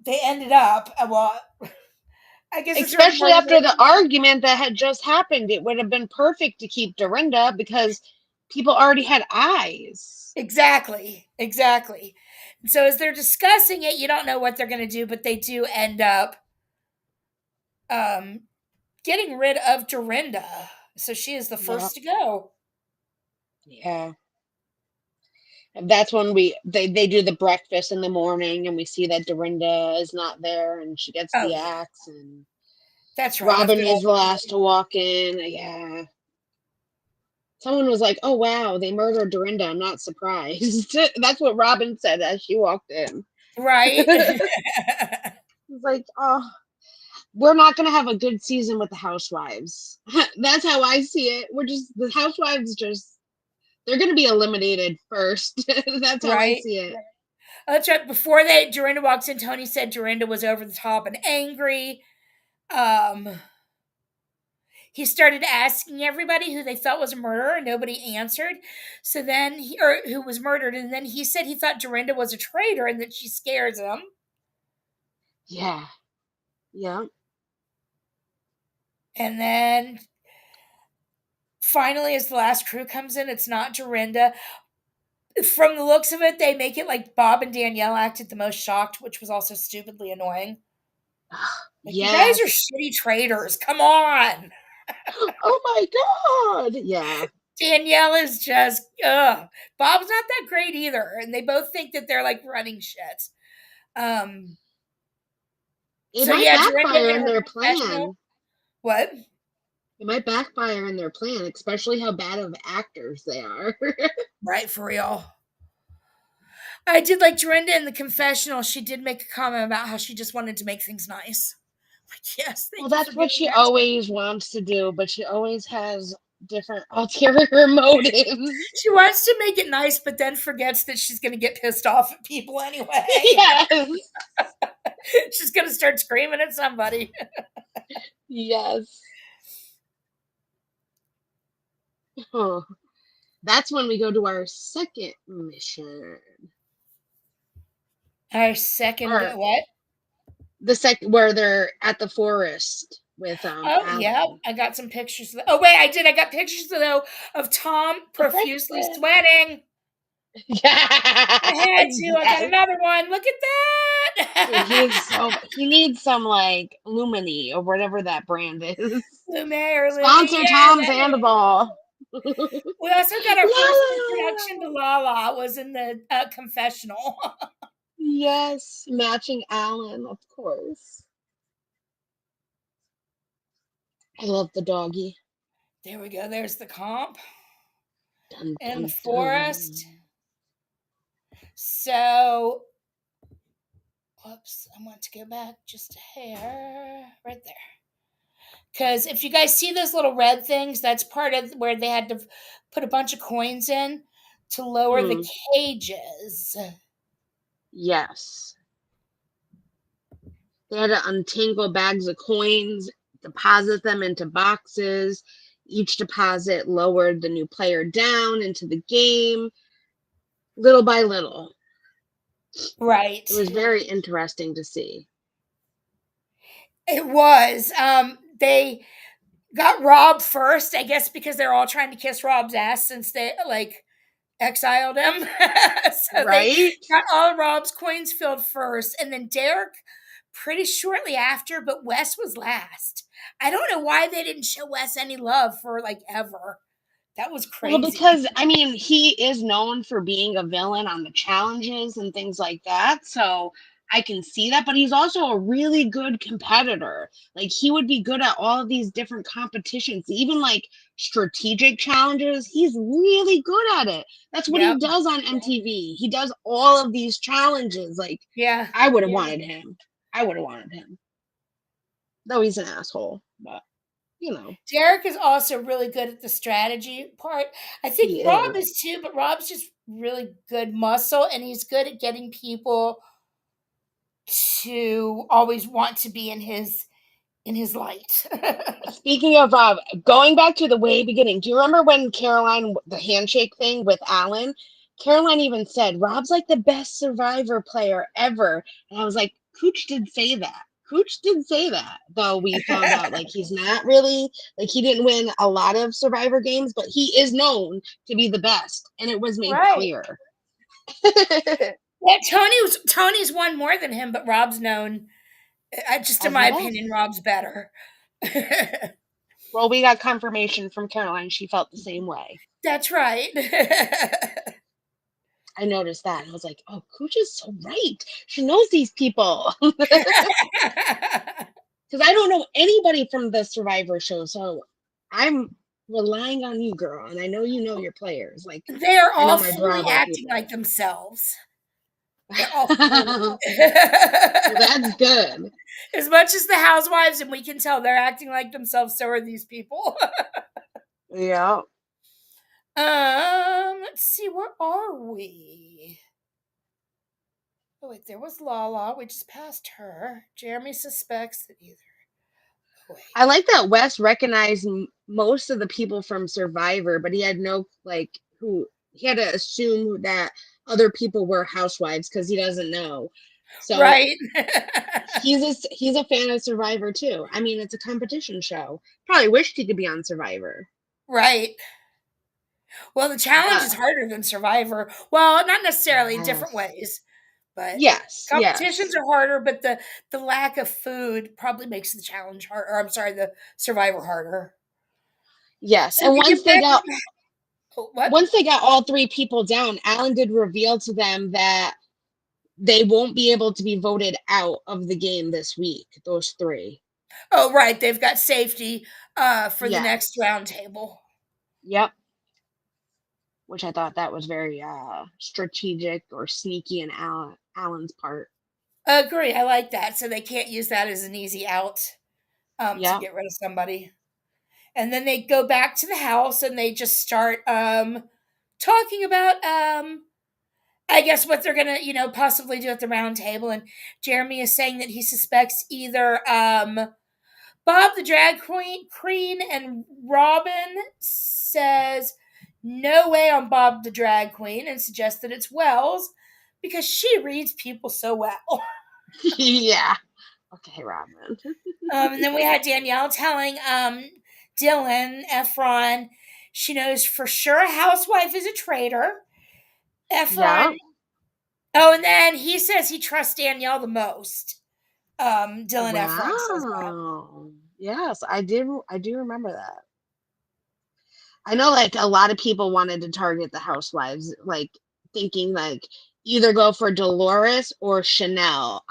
they ended up, I guess especially after the argument that had just happened, it would have been perfect to keep Dorinda because people already had eyes. Exactly. And so as they're discussing it, you don't know what they're going to do, but they do end up getting rid of Dorinda. So she is the first to go. Yeah. And that's when they do the breakfast in the morning, and we see that Dorinda is not there, and she gets the axe, and that's right. Robin is the last to walk in. Yeah. Someone was like, "Oh wow, they murdered Dorinda. I'm not surprised." That's what Robin said as she walked in. Right. It's like, oh, we're not gonna have a good season with the housewives. That's how I see it. The housewives they're gonna be eliminated first. That's how I see it. That's right. Before Dorinda walks in, Tony said Dorinda was over the top and angry. He started asking everybody who they thought was a murderer, and nobody answered. So then who was murdered, and then he said he thought Dorinda was a traitor and that she scares him. Yeah. Yeah. And then finally, as the last crew comes in, it's not Dorinda. From the looks of it, they make it like Bob and Danielle acted the most shocked, which was also stupidly annoying. You guys are shitty traitors. Come on. Oh my God. Yeah. Danielle is just, Bob's not that great either. And they both think that they're like running shit. It might backfire in their plan. What? It might backfire in their plan, especially how bad of actors they are. Right, for real. I did like Dorinda in the confessional. She did make a comment about how she just wanted to make things nice. Like, yes, well, that's what she always wants to do, but she always has different ulterior motives. She wants to make it nice, but then forgets that she's going to get pissed off at people anyway. Yes. She's gonna start screaming at somebody. Yes. Oh, that's when we go to our second mission. Our second Or what? the second where they're at the forest with Oh, yeah. Alan. I got some pictures. Oh, wait, I did. I got pictures though of Tom profusely sweating. I had to. I got Yes. another one. Look at Dude, that. he needs some like Lumini or whatever that brand is. Lumiere, Sponsor Lumiere. Tom Sandoval. We also got our first introduction to Lala. Lala was in the confessional. Yes, matching Alan, of course. I love the doggy. There we go. There's the comp Dun, in the dun, forest. dun. So, whoops, I want to go back just a hair right there. Because if you guys see those little red things, that's part of where they had to put a bunch of coins in to lower the cages. Yes. They had to untangle bags of coins, deposit them into boxes. Each deposit lowered the new player down into the game, little by little. Right. It was very interesting to see. It was. They got Rob first, I guess, because they're all trying to kiss Rob's ass since they exiled him. So they Right? got all Rob's coins filled first, and then Derek pretty shortly after, but Wes was last. I don't know why they didn't show Wes any love for ever. That was Well, crazy. because I mean, he is known for being a villain on the challenges and things like that. So I can see that, but he's also a really good competitor. Like he would be good at all of these different competitions, even like strategic challenges. He's really good at it. That's what he Yep. does on MTV. He does all of these challenges. Like Yeah. I would have wanted him. I would have wanted him. Though he's an asshole, but you know, Derek is also really good at the strategy part. I he think Rob is. is too, but Rob's just really good muscle, and he's good at getting people to always want to be in his light. Speaking of going back to the way beginning, do you remember when Caroline, the handshake thing with Alan? Caroline even said, Rob's like the best survivor player ever. And I was like, Kooch did say that. Kooch did say that, though we found out like he's not really, like he didn't win a lot of survivor games, but he is known to be the best. And it was made Right. clear. Yeah, Tony's won more than him, but Rob's known. Just in As my the best. opinion, Rob's better. Well, we got confirmation from Caroline. She felt the same way. That's right. I noticed that. And I was like, oh, Kooch is so right. She knows these people. Because I don't know anybody from the Survivor show. So I'm relying on you, girl. And I know you know your players. Like, They are I know all my fully Bravo acting people. like themselves. They're all Well, fully. that's good. As much as the housewives, and we can tell they're acting like themselves, so are these people. Yeah. Let's see, where are we? Oh wait, there was Lala. We just passed her. Jeremy suspects that either. Oh, wait. I like that Wes recognized most of the people from Survivor, but he had no, like, who, he had to assume that other people were housewives because he doesn't know. So Right. he's a fan of Survivor too. I mean, it's a competition show. Probably wished he could be on Survivor. Right. Well, the challenge But is harder than Survivor. Well, not necessarily in different yes. ways, but Yes, competitions yes. are harder. But the lack of food probably makes the challenge harder. Or I'm sorry, the Survivor harder. Yes. So And we get back. What? once they got all three people down, Alan did reveal to them that they won't be able to be voted out of the game this week, those three. Oh, right. They've got safety for the next Yes. round table. Yep. Which I thought that was very strategic or sneaky in Alan's part. Agree. I like that. So they can't use that as an easy out to Yep. get rid of somebody. And then they go back to the house and they just start talking about I guess what they're gonna, possibly do at the round table, and Jeremy is saying that he suspects either Bob the drag queen, and Robin says no way on Bob the drag queen and suggests that it's Wells because she reads people so well. Yeah. Okay, Robin. And then we had Danielle telling Dylan, Efron, she knows for sure a housewife is a traitor. Yeah. Efron. Oh, and then he says he trusts Danielle the most. Dylan Efron says that. Wow. Yes, I do remember that. I know like a lot of people wanted to target the housewives, like thinking like either go for Dolores or Chanel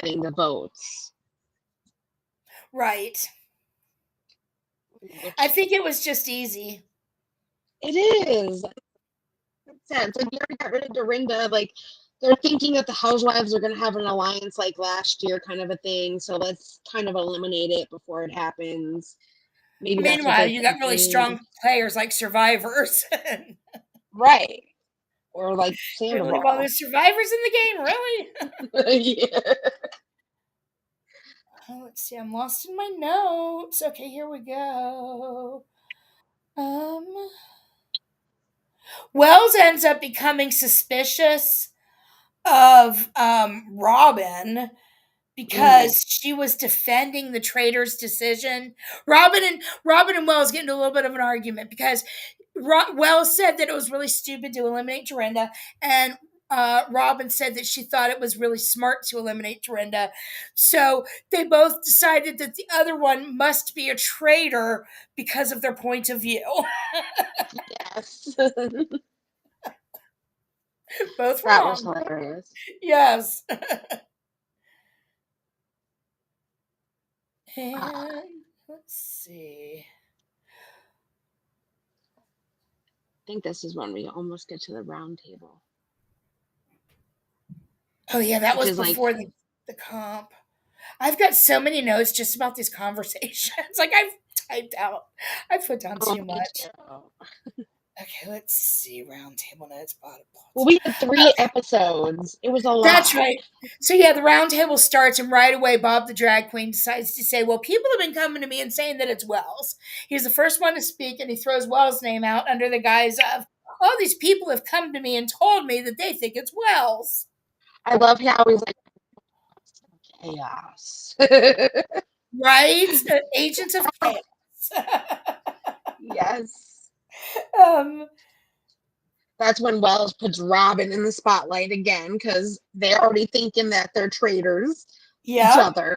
getting the votes. Right. Which I think it was just easy. it is. Makes sense. And you already got rid of Dorinda. Like they're thinking that the housewives are gonna have an alliance like last year, kind of a thing. So let's kind of eliminate it before it happens. Maybe that's what Meanwhile, they're you got really thinking. strong players like survivors. Right. Or like Really, well, Sandoval. there's survivors in the game, really? Yeah. Let's see, I'm lost in my notes. Okay, here we go. Wells ends up becoming suspicious of Robin Mm. because she was defending the traitor's decision. Robin and Wells get into a little bit of an argument because Wells said that it was really stupid to eliminate Dorinda, and Robin said that she thought it was really smart to eliminate Dorinda. So they both decided that the other one must be a traitor because of their point of view. Yes. Both That was wrong. hilarious. Yes. I And let's see. think this is when we almost get to the round table, Oh yeah, that which was is like, before the comp. I've got so many notes just about these conversations. Like I've typed out. I've put down oh, too me much. too. Okay, let's see. Roundtable notes, bottom Well, plots. we had 3 episodes. It was a That's lot. right. So yeah, the roundtable starts, and right away, Bob the drag queen decides to say, "Well, people have been coming to me and saying that it's Wells." He's the first one to speak, and he throws Wells' name out under the guise of, "All these people have come to me and told me that they think it's Wells." I love how he's like chaos. Right? Agents of chaos. Yes. um, That's when Wells puts Robin in the spotlight again because they're already thinking that they're traitors to each yep. other.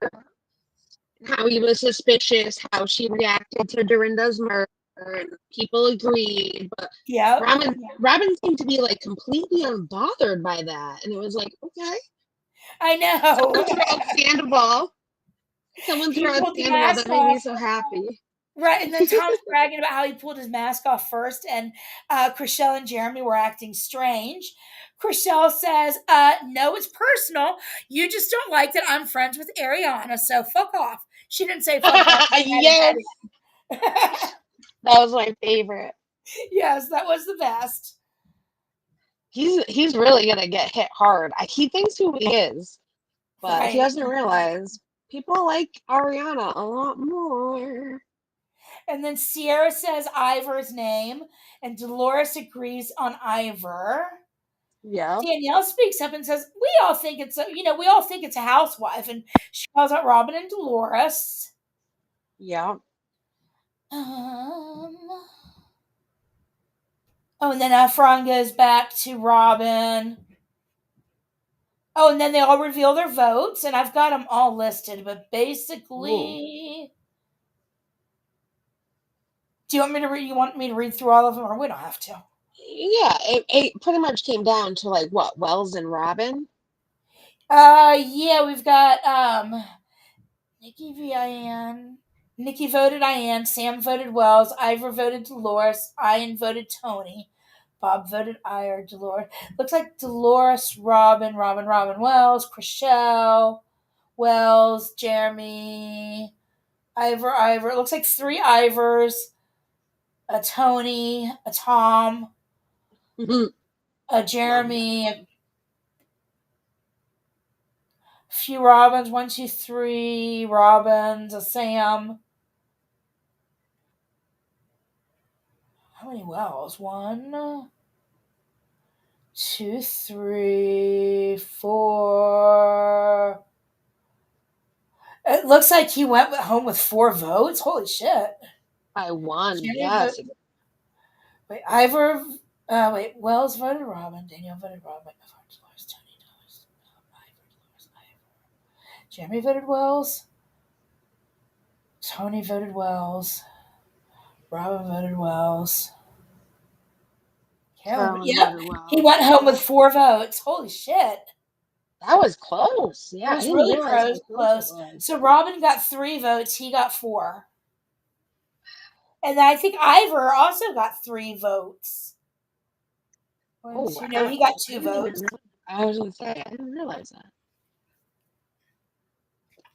How he was suspicious, how she reacted to Dorinda's murder, and people agreed. But Yep. Robin seemed to be like completely unbothered by that. And it was like, okay, I know. someone throw out Sandoval. Someone He throw out pulled the Sandoval. mask That made me off. so happy. Right, and then Tom's bragging about how he pulled his mask off first, and Chrishell and Jeremy were acting strange. Chrishell says, no, it's personal. You just don't like that I'm friends with Ariana, so fuck off. She didn't say fuck off. Yes, that was my favorite. Yes, that was the best. He's really gonna get hit hard. He thinks who he is, but he Right. doesn't realize people like Ariana a lot more. And then Ciara says Ivar's name, and Dolores agrees on Ivar. Yeah, Danielle speaks up and says, "We all think we all think it's a housewife," and she calls out Robin and Dolores. yeah. Um. Oh, and then Efron goes back to Robin. Oh, and then they all reveal their votes, and I've got them all listed. But Ooh. basically, do you want me to read? You want me to read through all of them, or we don't have to? Yeah, it pretty much came down to like what, Wells and Robin. Yeah, we've got Nikki v. Ayan. Nikki voted Ayan. Sam voted Wells. Ivar voted Dolores. Ayan voted Tony. Bob voted Iyer. Dolores. Looks like Dolores, Robin, Wells, Chrishell, Wells, Jeremy, Ivar. It looks like 3 Ivars, a Tony, a Tom, a Love that Jeremy, one. few Robins. 1, 2, 3 Robins. A Sam. How many Wells? 1, 2, 3, 4. It looks like he went home with 4 votes. Holy shit. I won, Jamie yes. Wait, Ivar. Wait, Wells voted Robin. Danielle voted Robin. Dolores, Tony, Dolores, Ivar. Jamie voted Wells. Tony voted Wells. Robin voted Wells. Carolyn. Carolyn Yep. voted He well. went home with 4 votes. Holy shit. That was close. It Yeah, I was didn't really realize how close it close. was. So Robin got 3 votes. He got 4. And I think Ivar also got 3 votes. Oh, No, wow. he got I 2 didn't even votes. know. I was going to say, I didn't realize that.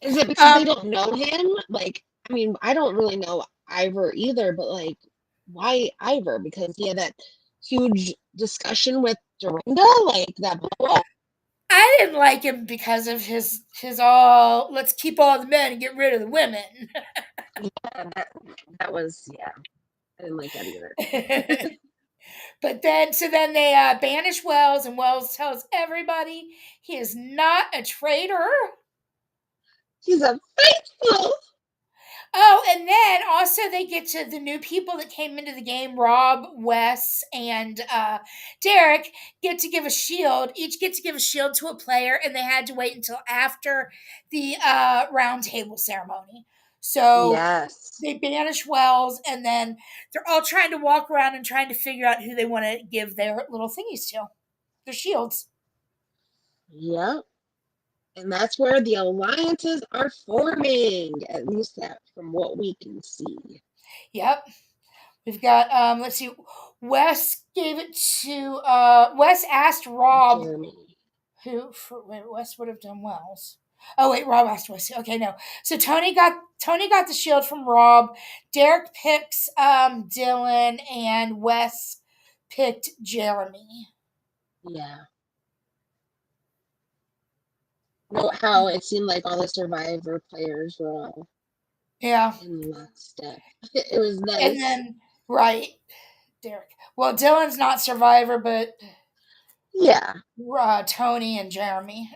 Is it because they don't know him? Like, I mean, I don't really know Ivar either, but like, why Ivar? Because he had that huge discussion with Dorinda, like that blow up. I didn't like him because of his all let's keep all the men and get rid of the women. Yeah, that was, yeah. I didn't like that either. But then they banish Wells, and Wells tells everybody he is not a traitor. He's a faithful. Oh, and then also they get to the new people that came into the game. Rob, Wes, and Derek get to give a shield. Each get to give a shield to a player, and they had to wait until after the round table ceremony. So Yes. they banish Wells, and then they're all trying to walk around and trying to figure out who they want to give their little thingies to, their shields. Yep. And that's where the alliances are forming, at least that from what we can see. Yep. We've got let's see. Wes gave it to Wes asked Rob Jeremy. Wes would have done Wells. Oh wait, Rob asked Wes. Okay, no. So Tony got the shield from Rob. Derek picks Dylan, and Wes picked Jeremy. Yeah. Note how it seemed like all the Survivor players were all in lockstep. It was nice. And then Derek. Well, Dylan's not Survivor, but yeah, Tony and Jeremy.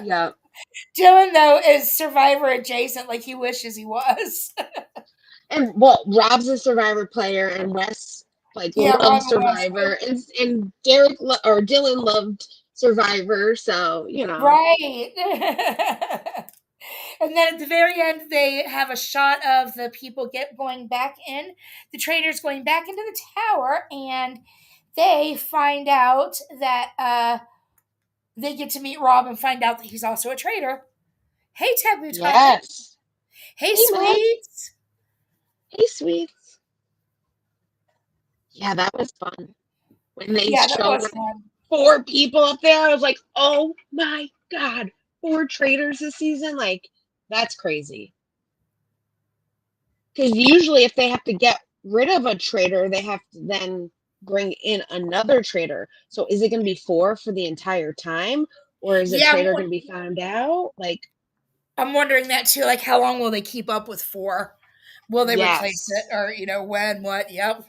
yeah. Dylan though is Survivor adjacent, like he wishes he was. And well, Rob's a Survivor player, and Wes loves Survivor, and Derek or Dylan loved Survivor, so you know. Right. And then at the very end, they have a shot of the people going back in, the traitors going back into the tower, and they find out that they get to meet Rob and find out that he's also a traitor. Hey, Taboo Tyler. Yes. Hey, Sweets. Hey, Sweets. Yeah, that was fun. When they showed 4 people up there, I was like, oh my God, 4 traitors this season? Like, that's crazy. Because usually if they have to get rid of a traitor, they have to then bring in another traitor. So is it going to be 4 for the entire time? Or is a traitor going to be found out? Like, I'm wondering that too. Like, how long will they keep up with 4? Will they replace it? Or, when, what? Yep.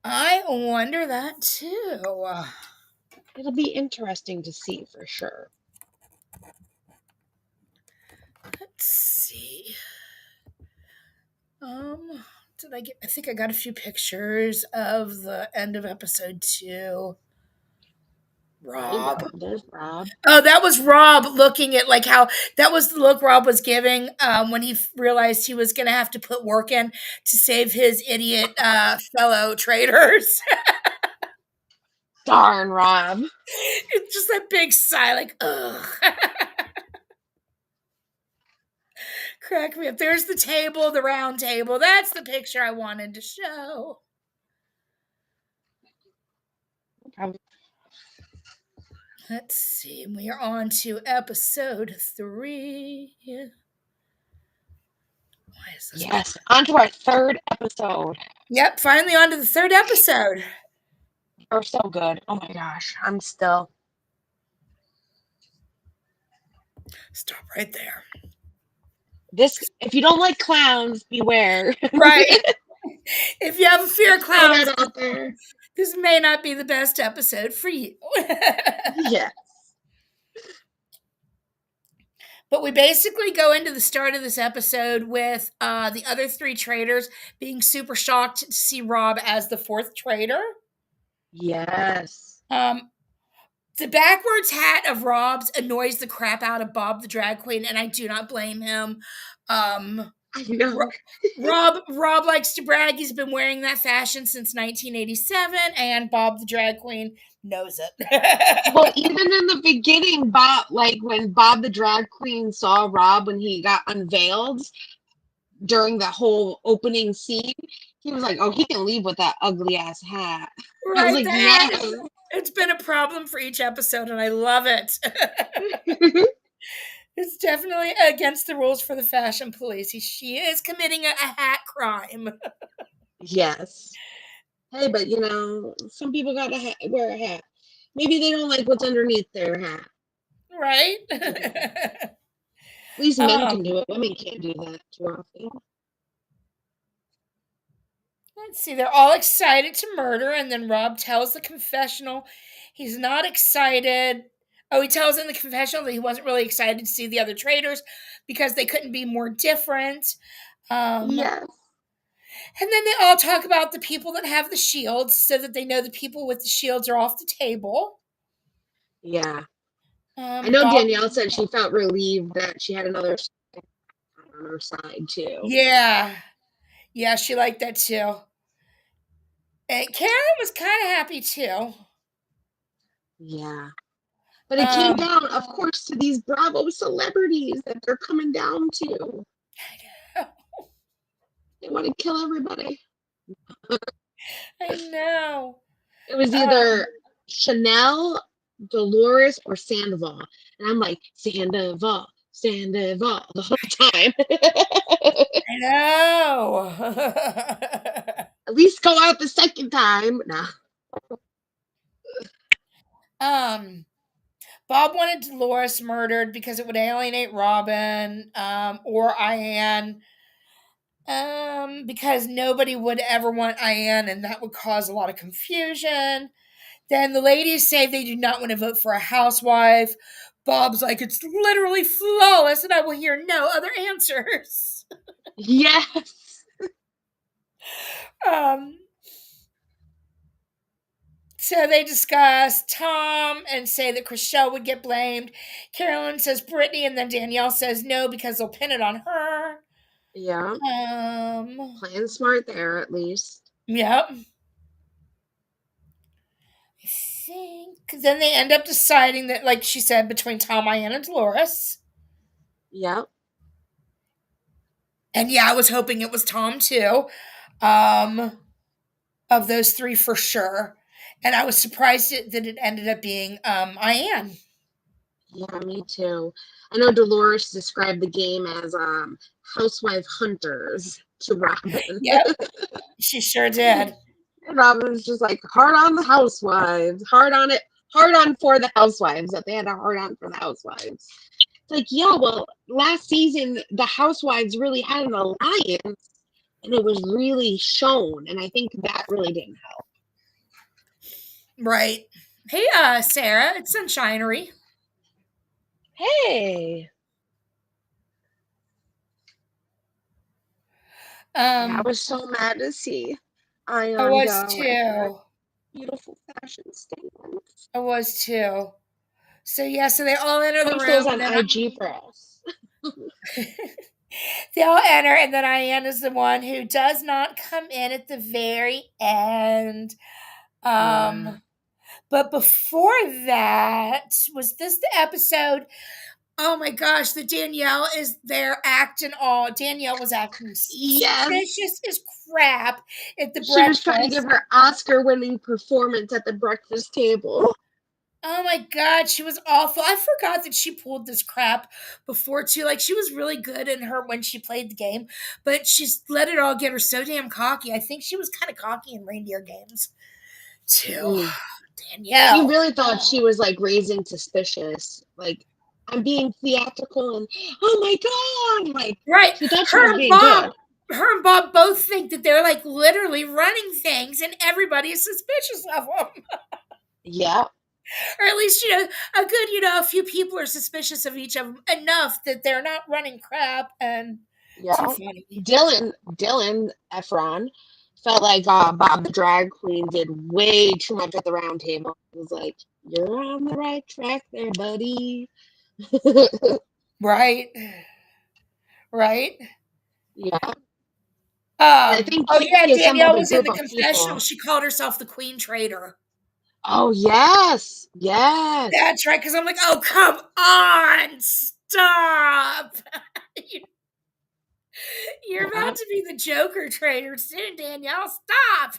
I wonder that too. It'll be interesting to see for sure. Let's see. I think I got a few pictures of the end of episode 2. Rob. There's Rob. Oh, that was Rob looking at how that was the look Rob was giving when he realized he was going to have to put work in to save his idiot fellow traitors. Darn, Rob. It's just that big sigh, like, ugh. Crack me up. There's the table, the round table. That's the picture I wanted to show. Let's see. We are on to episode 3. Why is this? Yes, on to our 3rd episode. Yep, finally on to the 3rd episode. They're so good. Oh my gosh, I'm still. Stop right there. This, if you don't like clowns, beware. Right. If you have a fear of Throw clowns, that out there. this may not be the best episode for you. Yeah. But we basically go into the start of this episode with the other three traitors being super shocked to see Rob as the fourth traitor. Yes. The backwards hat of Rob's annoys the crap out of Bob the drag queen, and I do not blame him. I know. Rob likes to brag. He's been wearing that fashion since 1987, and Bob the drag queen knows it. Well, even in the beginning, Bob, like when Bob the drag queen saw Rob when he got unveiled during the whole opening scene, he was like, "Oh, he can leave with that ugly ass hat." Right, I was like, "Yes." It's been a problem for each episode, and I love it. It's definitely against the rules for the fashion police. She is committing a hat crime. Yes. Hey, but you know, some people gotta wear a hat. Maybe they don't like what's underneath their hat. Right? At least men can do it. Women can't do that too often. Let's see. They're all excited to murder, and then Rob tells the confessional he's not excited. Oh, he tells in the confessional that he wasn't really excited to see the other traitors because they couldn't be more different. Yes. And then they all talk about the people that have the shields so that they know the people with the shields are off the table. Yeah. I know Danielle said she felt relieved that she had another on her side too. Yeah. Yeah, she liked that too. And Carolyn was kind of happy too. Yeah. But it came down, of course, to these Bravo celebrities that they're coming down to. I know. They want to kill everybody. I know. It was either Chanel, Dolores, or Sandoval. And I'm like, Sandoval the whole time. I know. At least go out the second time. Nah. Bob wanted Dolores murdered because it would alienate Robin or Ayan. Because nobody would ever want Ayan, and that would cause a lot of confusion. Then the ladies say they do not want to vote for a housewife. Bob's like, it's literally flawless, and I will hear no other answers. Yes. So they discuss Tom and say that Chrishell would get blamed. Carolyn says Britney, and then Danielle says no because they'll pin it on her. Yeah. Playing smart there, at least. Yep. I think then they end up deciding that, like she said, between Tom, Ayan, and Dolores. Yep. And yeah, I was hoping it was Tom too. Of those three for sure. And I was surprised that it ended up being Ayan. Yeah, me too. I know Dolores described the game as housewife hunters to Robin. Yep, she sure did. And Robin was just like, hard on the housewives, hard on for the housewives, that they had a hard on for the housewives. It's like, yeah, well, last season, the housewives really had an alliance, and it was really shown, and I think that really didn't help. Right. Hey, Sarah, it's Sunshinery. Hey. I was so mad to see Ayan I was too. Beautiful fashion statements. I was too. So yeah, so they all enter the room. Those on IG for us. They all enter, and then Ayan is the one who does not come in at the very end. But before that, was this the episode? Oh my gosh, the Danielle is there acting all. Danielle was acting suspicious as crap at the breakfast. She was trying to give her Oscar-winning performance at the breakfast table. Oh my god, she was awful. I forgot that she pulled this crap before too. Like, she was really good in her when she played the game, but she's let it all get her so damn cocky. I think she was kind of cocky in reindeer games too. Danielle. She really thought she was like raising suspicious. Like, I'm being theatrical and oh my god, like Right. she thought she was Her and being Bob, good. her and Bob both think that they're like literally running things, and everybody is suspicious of them. Yeah, Or at least, a good, a few people are suspicious of each of them enough that they're not running crap, and too yeah. funny. Dylan Efron felt like Bob the drag queen did way too much at the round table. It was like, you're on the right track there, buddy. Right. Right. Yeah. I think Oh yeah, he assembled Danielle a was in group the of confessional. people. She called herself the Queen Traitor. Oh yes, yes. That's right, because I'm like, oh come on, stop. You're Yeah. about to be the Joker traitor soon, Danielle. Stop.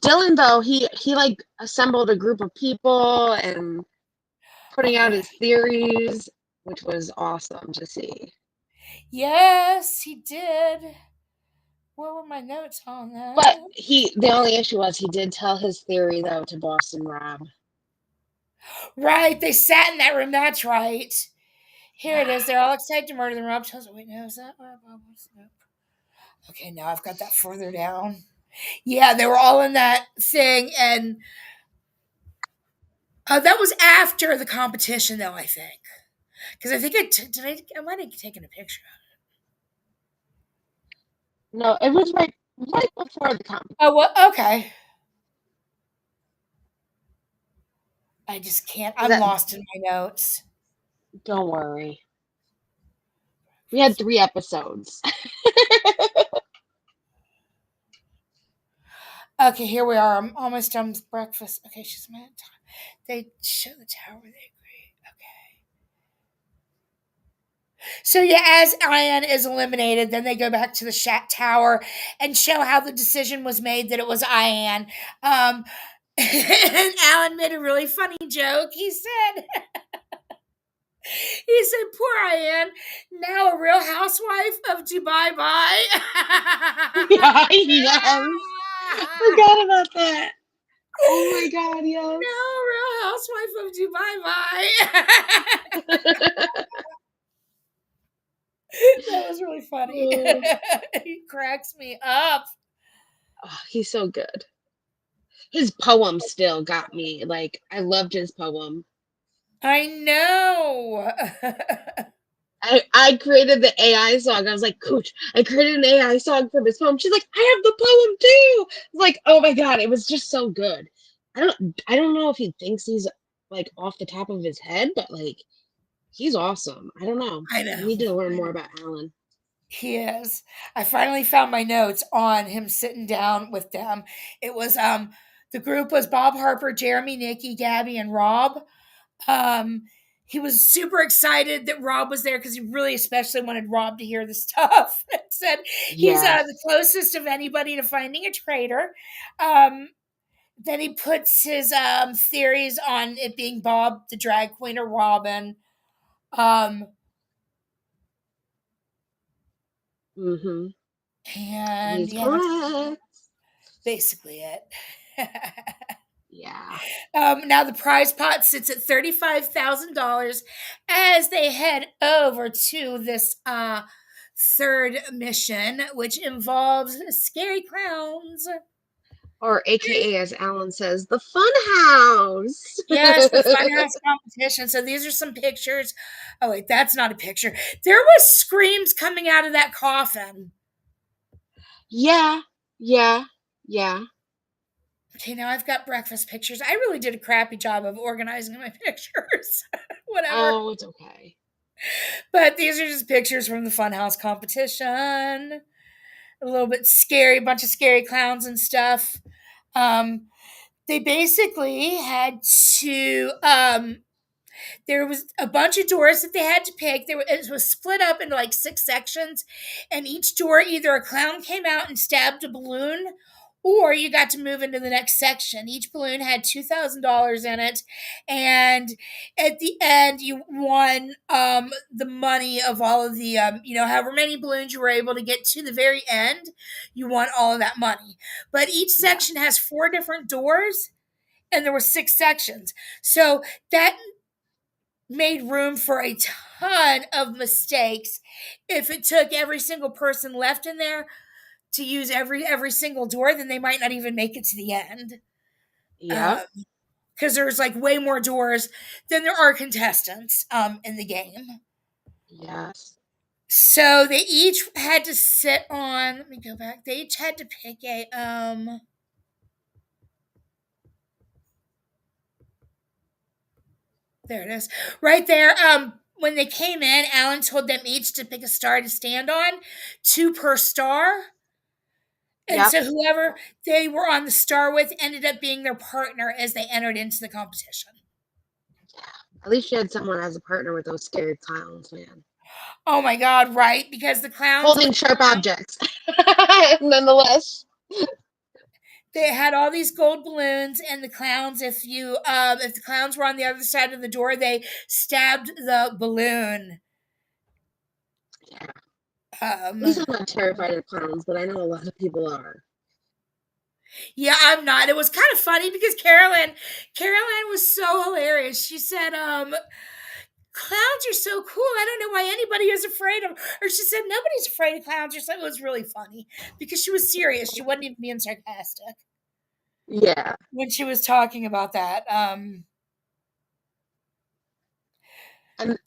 Dylan though, he like assembled a group of people and Oh putting out yeah. his theories, which was awesome to see. Yes, he did. Where were my notes on But that? the only issue was he did tell his theory though to Boston Rob. Right, they sat in that room. That's right. Here Yeah. it is. They're all excited to murder the Rob tells. Wait, no, is that where Bob was? Nope. Okay, now I've got that further down. Yeah, they were all in that thing, and that was after the competition, though. I think because I think I might have taken a picture. No, it was right before the competition. Oh, well, okay. I just can't. I'm That lost in my notes. don't worry. We had 3 episodes. Okay, here we are. I'm almost done with breakfast. Okay, she's mad. They show the tower. They agree. Okay. So yeah, as Ayan is eliminated, then they go back to the tower and show how the decision was made that it was Ayan. And Alan made a really funny joke. He said, poor Ayan, now a real housewife of Dubai Bye. Yeah, yes. Forgot about that. Oh my god, yes. No, real housewife of Dubai Bye. That was really funny. Oh, He cracks me up. he's so good. His poem still got me. Like, I loved his poem. I know. I created the AI song. I was like, Kooch, I created an AI song from his poem. She's like, I have the poem too. I was like, oh my god, it was just so good. I don't know if he thinks he's like off the top of his head, but like he's awesome. I don't know. I I know. need to learn I more know. about Alan. He is. I finally found my notes on him sitting down with them. It was the group was Bob Harper, Jeremy, Nikki, Gabby, and Rob. Um he was super excited that Rob was there because he really especially wanted Rob to hear the stuff. And said he's Yes. the closest of anybody to finding a traitor. Um then he puts his theories on it being Bob the drag queen or Robin. Um Mm-hmm. and He's yeah, that's correct. basically it. Yeah. Now the prize pot sits at $35,000 as they head over to this third mission, which involves scary clowns. Or AKA as Alan says, the fun house. Yes, the funhouse competition. So these are some pictures. Oh wait, that's not a picture. There was screams coming out of that coffin. Yeah. Yeah. Yeah. Okay, now I've got breakfast pictures. I really did a crappy job of organizing my pictures. Whatever. Oh, it's okay. But these are just pictures from the funhouse competition. A little bit scary, bunch of scary clowns and stuff. They basically had to there was a bunch of doors that they had to pick. It was split up into like 6 sections, and each door either a clown came out and stabbed a balloon, or you got to move into the next section. Each balloon had $2,000 in it, and at the end, you won the money of all of the however many balloons you were able to get to the very end, you won all of that money. But each Yeah. section has 4 different doors, and there were 6 sections, so that made room for a ton of mistakes if it took every single person left in there to use every single door, then they might not even make it to the end. Yeah. Because there's like way more doors than there are contestants in the game. Yes. So they each had to sit on. Let me go back. They each had to pick a There it is, right there. When they came in, Alan told them each to pick a star to stand on, 2 per star. And Yep. so whoever they were on the star with ended up being their partner as they entered into the competition. At least you had someone as a partner with those scary clowns, man. Oh my God, right? Because the clowns Holding sharp objects. Nonetheless. they had all these gold balloons, and the clowns, if the clowns were on the other side of the door, they stabbed the balloon. Yeah. At least Um I'm not terrified of clowns, but I know a lot of people are. Yeah, I'm not. It was kind of funny because Carolyn was so hilarious. She said, clowns are so cool. I don't know why anybody is afraid of, or she said, nobody's afraid of clowns. Or something. It was really funny because she was serious. She wasn't even being sarcastic Yeah. when she was talking about that. And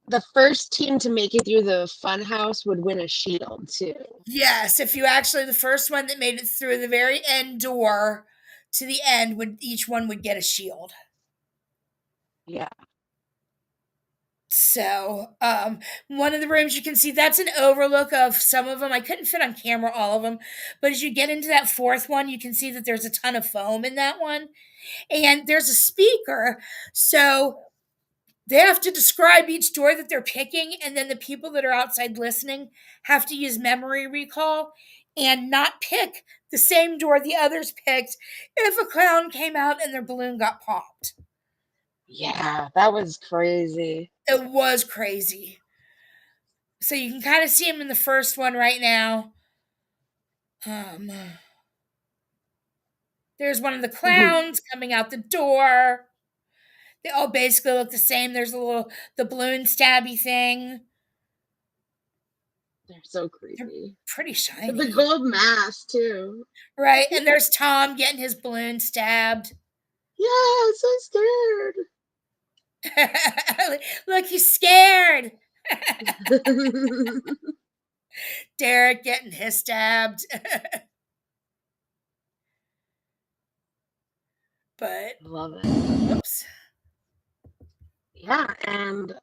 the first team to make it through the fun house would win a shield too. Yes, if you actually, the first one that made it through the very end door to the end, each one would get a shield. Yeah. So, one of the rooms you can see, that's an overlook of some of them. I couldn't fit on camera all of them, but as you get into that fourth one, you can see that there's a ton of foam in that one. And there's a speaker. So they have to describe each door that they're picking, and then the people that are outside listening have to use memory recall and not pick the same door the others picked if a clown came out and their balloon got popped. Yeah, that was crazy. It was crazy. So you can kind of see him in the first one right now. There's one of the clowns coming out the door. They all basically look the same. There's the balloon stabby thing. They're so They're creepy. pretty shiny. The gold mask too. Right, and there's Tom getting his balloon stabbed. Yeah, so scared. Look, he's scared. Derek getting his stabbed. But Love it. whoops. Yeah, and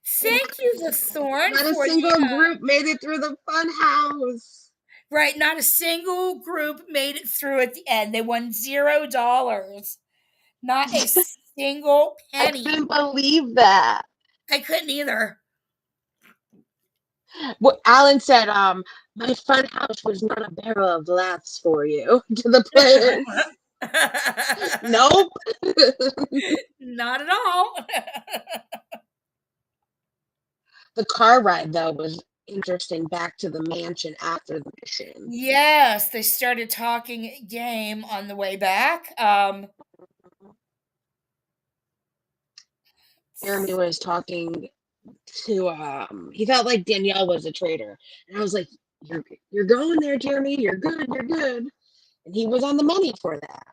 Thank you, the Thorn, not a for single the group made it through the fun house. right. Not a single group made it through at the end. They won $0. Not a single I penny. couldn't believe that. I couldn't either. What Alan said, my fun house was not a barrel of laughs for you to the players. Nope. Not at all. The car ride though was interesting back to the mansion after the mission. Yes, they started talking game on the way back. Jeremy was talking to he felt like Danielle was a traitor. And I was like, You're going there, Jeremy, you're good. And he was on the money for that.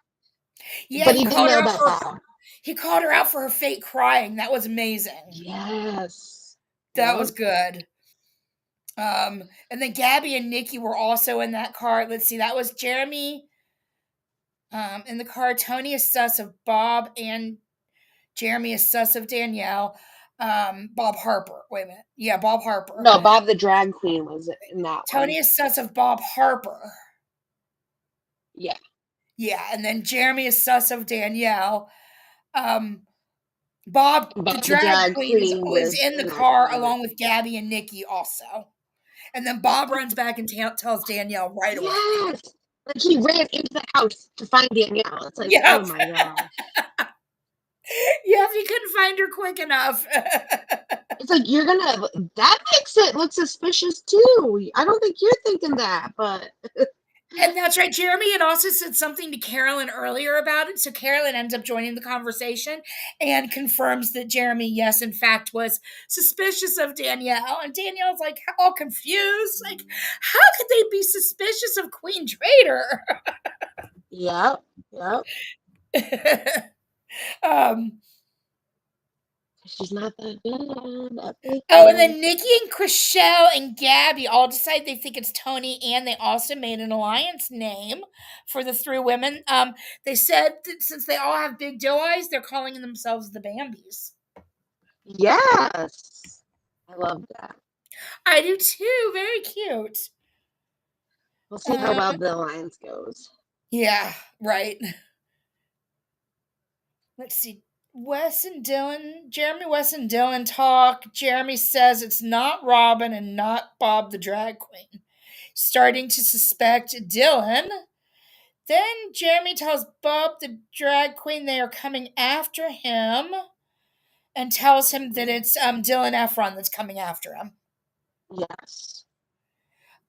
Yeah, But he didn't know about that. He called her out for her fake crying. That was amazing. Yes. That was good. And then Gabby and Nikki were also in that car. Let's see, that was Jeremy in the car. Tony is sus of Bob, and Jeremy is sus of Danielle. Bob Harper. Wait a minute. Yeah, Bob Harper. No, Bob the drag queen was in that Tony one. is sus of Bob Harper. Yeah. Yeah, and then Jeremy is sus of Danielle. Bob the drag queen was in the car along with Gabby and Nikki also. And then Bob runs back and tells Danielle right away. Yes! Like he ran into the house to find Danielle. It's like, Yep. Oh my gosh. Yeah, if you couldn't find her quick enough. It's like that makes it look suspicious too. I don't think you're thinking that, but And that's right. Jeremy had also said something to Carolyn earlier about it. So Carolyn ends up joining the conversation and confirms that Jeremy, yes, in fact, was suspicious of Danielle. And Danielle's like all confused. Like, how could they be suspicious of Queen Traitor? Yep. She's not that good. Oh, and then Nikki and Chrishell and Gabby all decide they think it's Tony, and they also made an alliance name for the three women. They said that since they all have big doe eyes, they're calling themselves the Bambis. Yes. I love that. I do too. Very cute. We'll see how well the alliance goes. Yeah, right. Let's see. Jeremy, Wes, and Dylan talk. Jeremy says it's not Robin and not Bob the drag queen. Starting to suspect Dylan. Then Jeremy tells Bob the drag queen they are coming after him and tells him that it's Dylan Efron that's coming after him. Yes.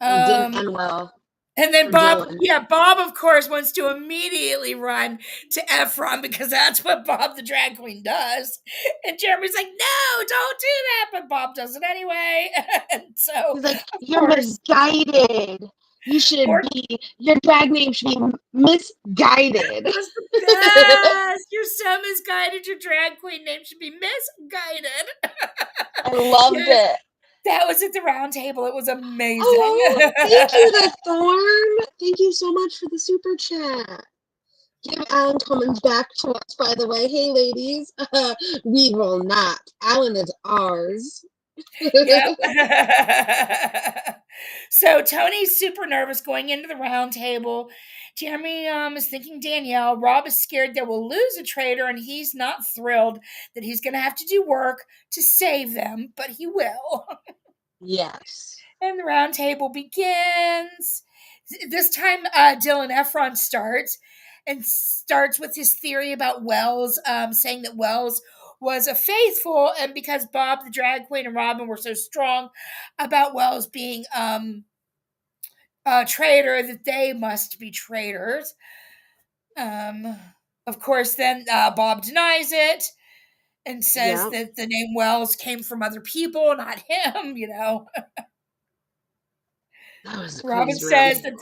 It didn't end well. And then Bob, of course, wants to immediately run to Efron because that's what Bob the drag queen does. And Jeremy's like, no, don't do that. But Bob does it anyway. And so he's like, you're misguided. You should be, your drag name should be misguided. That's the best. You're so misguided. Your drag queen name should be misguided. I loved it. That was at the round table. It was amazing. Oh, thank you, the Thorn. Thank you so much for the super chat. Give Alan Cummins back to us, by the way. Hey, ladies. We will not. Alan is ours. Yep. So Tony's super nervous going into the round table. Jeremy is thinking Danielle. Rob is scared they will lose a traitor, and he's not thrilled that he's going to have to do work to save them, but he will. Yes. And the round table begins. This time, Dylan Efron starts with his theory about Wells, saying that Wells was a faithful, and because Bob the drag queen and Robin were so strong about Wells being a traitor, that they must be traitors. Of course, then Bob denies it and says that the name Wells came from other people, not him, you know. Robin says that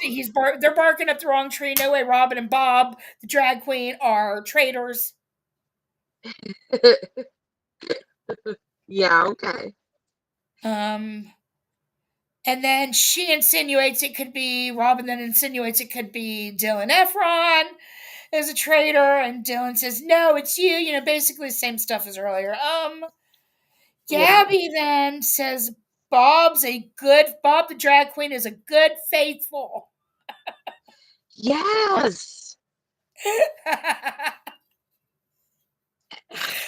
they're barking up the wrong tree. No way Robin and Bob, the drag queen, are traitors. Yeah, okay. And then she insinuates it could be Robin. Then insinuates it could be Dylan Efron is a traitor, and Dylan says, "No, it's you." You know, basically the same stuff as earlier. Gabby then says Bob the drag queen is a good faithful. Yes.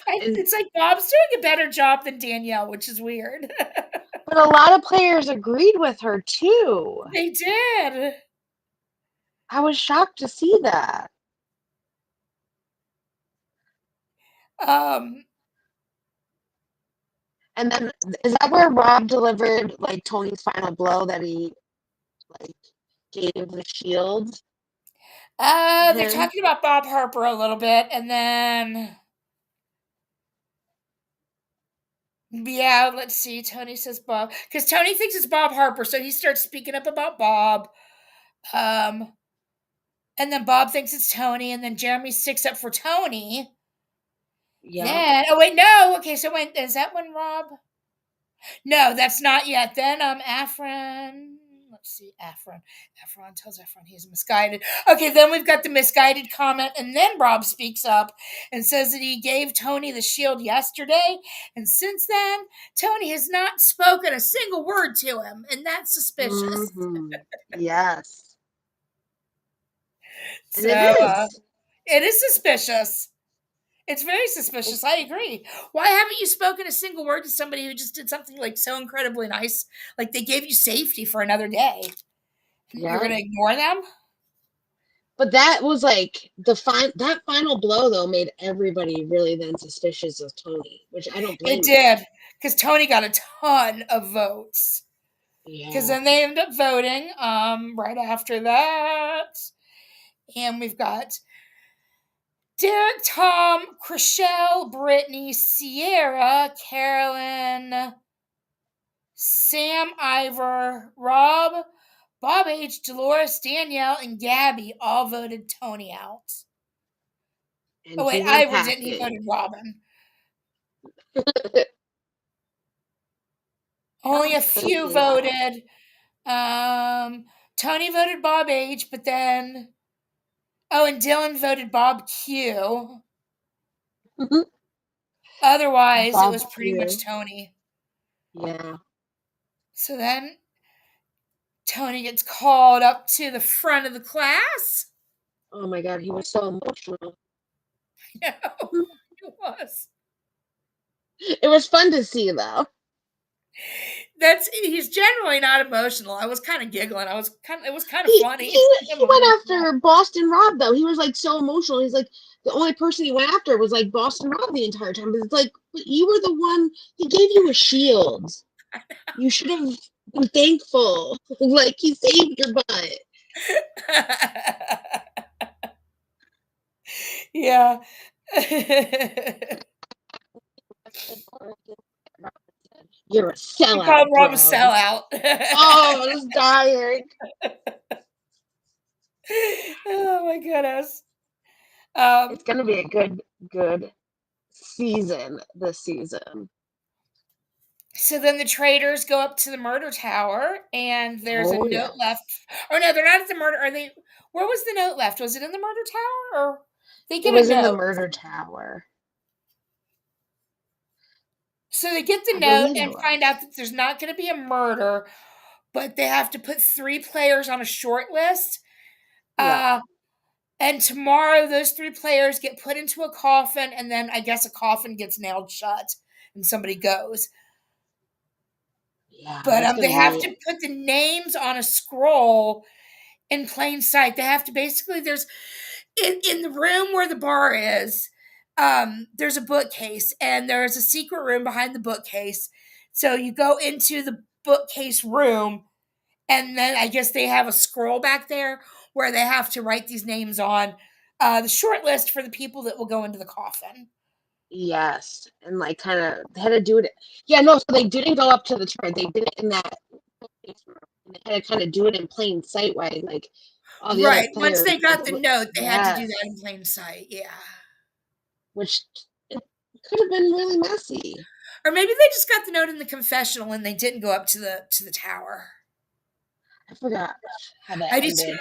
It's like Bob's doing a better job than Danielle, which is weird. But a lot of players agreed with her too. They did. I was shocked to see that. And then is that where Rob delivered like Tony's final blow that he like gave the shield? They're talking about Bob Harper a little bit, and then let's see. Tony says Bob because Tony thinks it's Bob Harper, so he starts speaking up about Bob. And then Bob thinks it's Tony, and then Jeremy sticks up for Tony. Yeah. Oh wait, no. Okay, so is that when Rob? No, that's not yet. Then Efron. Let's see, Efron tells Efron he's misguided. Okay, then we've got the misguided comment, and then Rob speaks up and says that he gave Tony the shield yesterday, and since then, Tony has not spoken a single word to him, and that's suspicious. Mm-hmm. Yes. So, it is suspicious. It's very suspicious. I agree. Why haven't you spoken a single word to somebody who just did something like so incredibly nice? Like they gave you safety for another day. You're going to ignore them? But that was like that final blow though made everybody really then suspicious of Tony, which I don't blame. It did, because Tony got a ton of votes. Because Yeah. then they end up voting right after that. And we've got Derek, Tom, Chrishell, Britney, Ciara, Carolyn, Sam, Ivar, Rob, Bob H, Dolores, Danielle, and Gabby all voted Tony out. And Oh wait, he went Ivar didn't. He packing. voted Robin. Only a few Totally out. voted. Tony voted Bob H, but then and Dylan voted Bob Q. Otherwise, it Bob was pretty much Q. Tony. Yeah. So then Tony gets called up to the front of the class. Oh my God, he was so emotional. No, it was. It was fun to see though. He's generally not emotional. I was kind of giggling. It was kind of He funny. he he went after Boston Rob though. He was like so emotional. He's like the only person he went after was like Boston Rob the entire time. But it's like, but you were the one. He gave you a shield. You should have been thankful. Like he saved your butt. Yeah. You're a He called sellout, Rob a bro. sellout. Oh, I was dying. Oh my goodness. It's gonna be a good season this season. So then the traitors go up to the murder tower, and there's a Oh note yeah. left. Oh no, they're not at the murder. Are they? Where was the note left? Was it in the murder tower, or they It get a was in the note? murder tower. So they get the I note believe it and find out was. that there's not going to be a murder, but they have to put 3 players on a short list. Yeah. And tomorrow, those 3 players get put into a coffin, and then I guess a coffin gets nailed shut, and somebody goes. Yeah, But that's gonna they have be. to put the names on a scroll in plain sight. They have to basically there's in the room where the bar is, there's a bookcase, and there's a secret room behind the bookcase. So you go into the bookcase room, and then I guess they have a scroll back there where they have to write these names on the short list for the people that will go into the coffin. Yes, and like kind of they had to do it. Yeah, no, so they didn't go up to the chart. They did it in that basement room. And they had to kind of do it in plain sight, while like all the other Right. Once players. they got the note, they had to do that Yes, in plain sight. Yeah. which it could have been really messy. Or maybe they just got the note in the confessional and they didn't go up to the tower. I forgot how that I do too. ended.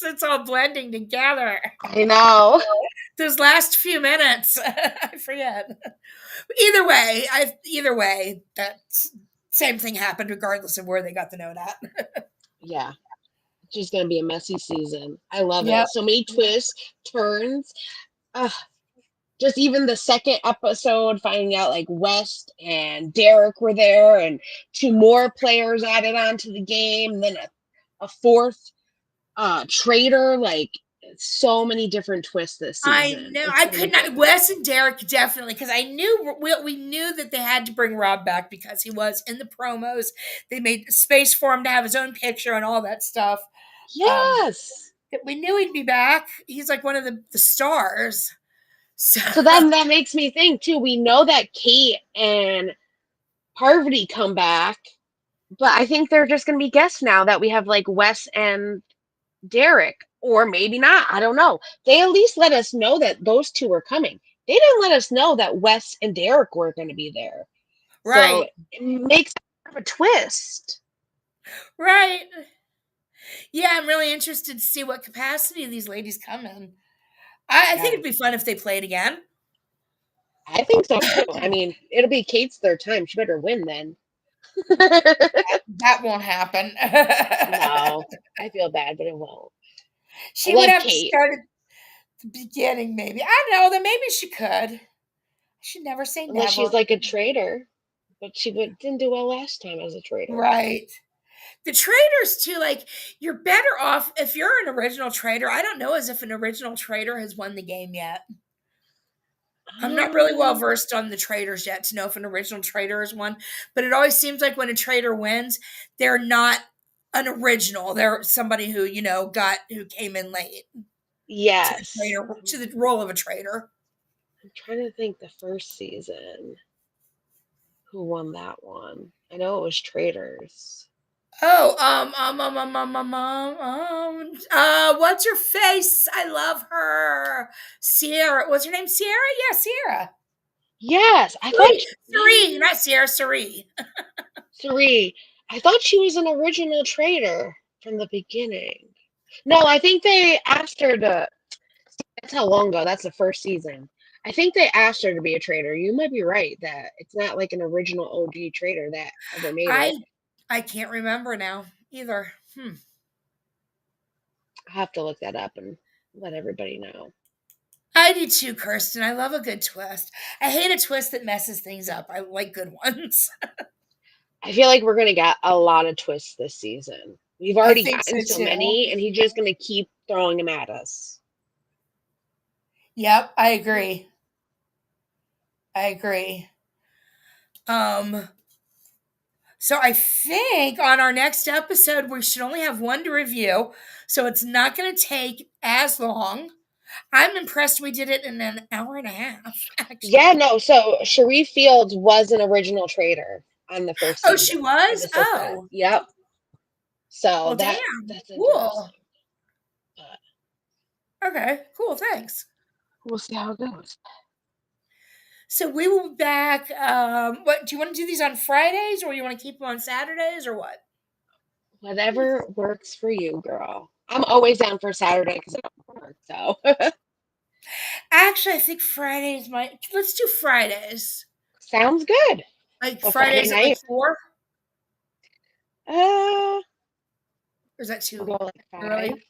It's all blending together. I know. Those last few minutes, I forget. Either way, that same thing happened regardless of where they got the note at. Yeah, it's just gonna be a messy season. I love Yep. it. So many twists, turns. Ugh. Just even the second episode, finding out like West and Derek were there, and 2 more players added onto the game, and then a 4th traitor. Like so many different twists this I season. know. It's I gonna be could not. good. Wes and Derek definitely, because I knew we knew that they had to bring Rob back because he was in the promos. They made space for him to have his own picture and all that stuff. Yes. We knew he'd be back. He's like one of the stars. So So then that makes me think too. We know that Kate and Parvati come back, but I think they're just gonna be guests now that we have like Wes and Derek, or maybe not. I don't know. They at least let us know that those 2 are coming. They didn't let us know that Wes and Derek were going to be there. So right, it makes a twist. right. Yeah, I'm really interested to see what capacity these ladies come in. I think Yeah, it'd be fun if they played again. I think so too. I mean, it'll be Kate's 3rd time. She better win then. That won't happen. No, I feel bad, but it won't. I She would love have to Kate. start at the beginning, maybe. I don't know. Then maybe she could. I should never say Unless never. she's like a traitor, but didn't do well last time as a traitor. Right. The traders too, like you're better off if you're an original trader. I don't know as if an original trader has won the game yet. I'm not really well versed on the Traitors yet to know if an original traitor is one, but it always seems like when a traitor wins, they're not an original. They're somebody who, who came in late Yes. to the role of a traitor. I'm trying to think the first season. Who won that one? I know it was Traitors. Oh, what's her face? I love her. Ciara. What's her name? Ciara? Yeah, Ciara. Yes, I thought Suri, not Ciara, Suri. Suri. I thought she was an original traitor from the beginning. No, I think they asked her to. That's how long ago. That's the first season. I think they asked her to be a traitor. You might be right that it's not like an original OG traitor that ever made it. I can't remember now either. I'll have to look that up and let everybody know. I do too, Kirsten. I love a good twist. I hate a twist that messes things up. I like good ones. I feel like we're going to get a lot of twists this season. We've already gotten so many, and he's just going to keep throwing them at us. Yep, I agree. So I think on our next episode, we should only have one to review. So it's not going to take as long. I'm impressed we did it in an hour and a half, actually. Yeah, no. So Cherie Fields was an original traitor on the first season. Oh, she was? Oh. Yep. So well, that's cool. Okay, cool. Thanks. We'll see how it goes. So we will be back. What do you want to do these on Fridays, or you want to keep them on Saturdays, or what? Whatever works for you, girl. I'm always down for Saturday because I don't work. So actually, I think Fridays might. Let's do Fridays. Sounds good. Like Fridays at like 4. Or is that too like 5? early?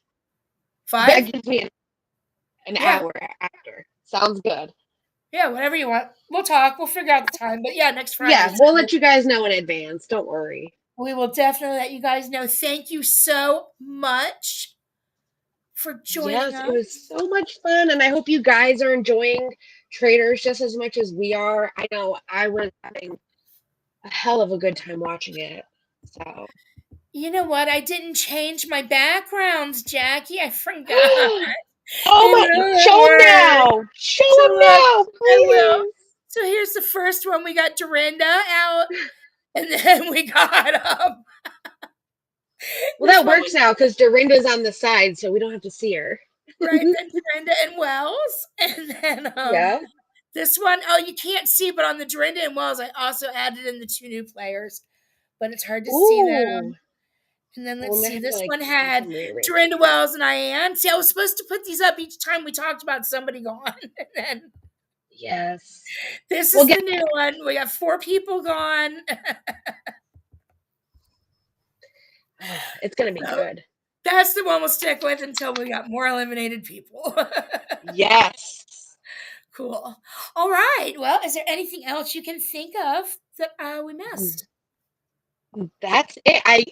5? That gives me an hour after. Sounds good. Yeah, whatever you want. We'll talk. We'll figure out the time. But yeah, next Friday. Yeah, we'll let you guys know in advance. Don't worry. We will definitely let you guys know. Thank you so much for joining us. Yes, it was so much fun, and I hope you guys are enjoying Traitors just as much as we are. I know I was having a hell of a good time watching it. So, you know what? I didn't change my backgrounds, Jackie. I forgot. Oh my! Show them now! Show them now, please. I will. So here's the first one. We got Dorinda out, and then we got well, that works now because Dorinda's on the side, so we don't have to see her. Right, then Dorinda and Wells, and then this one, you can't see, but on the Dorinda and Wells, I also added in the 2 new players, but it's hard to see them. And then let's see, this one had Dorinda, Wells, and Ayan. See, I was supposed to put these up each time we talked about somebody gone. And then yes, this is the new one. We got 4 people gone. It's gonna be good. That's the one we'll stick with until we got more eliminated people. Yes. Cool. All right. Well, is there anything else you can think of that we missed? That's it. I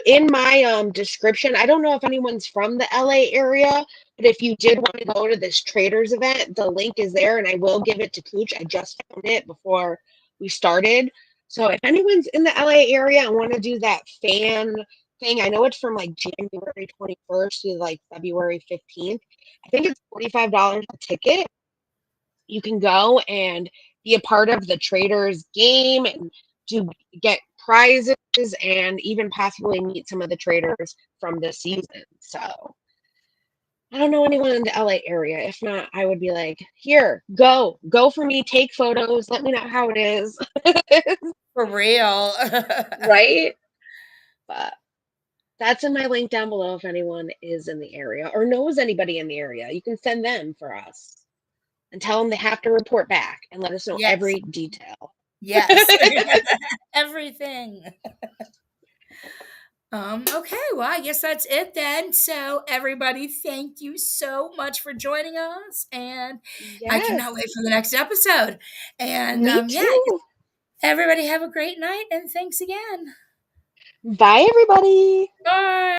in my description, I don't know if anyone's from the LA area, but if you did want to go to this Traitors event, the link is there, and I will give it to Kooch. I just found it before we started. So if anyone's in the LA area and want to do that fan thing, I know it's from like January 21st to like February 15th. I think it's $45 a ticket. You can go and be a part of the Traitors game and get prizes and even possibly meet some of the Traitors from this season. So I don't know anyone in the LA area. If not, I would be like, here, go for me, take photos, let me know how it is. For real. Right? But that's in my link down below if anyone is in the area or knows anybody in the area. You can send them for us and tell them they have to report back and let us know every detail. Yes. Everything. Okay, well, I guess that's it then. So everybody, thank you so much for joining us. And I cannot wait for the next episode. And Me too. Everybody have a great night and thanks again. Bye, everybody. Bye.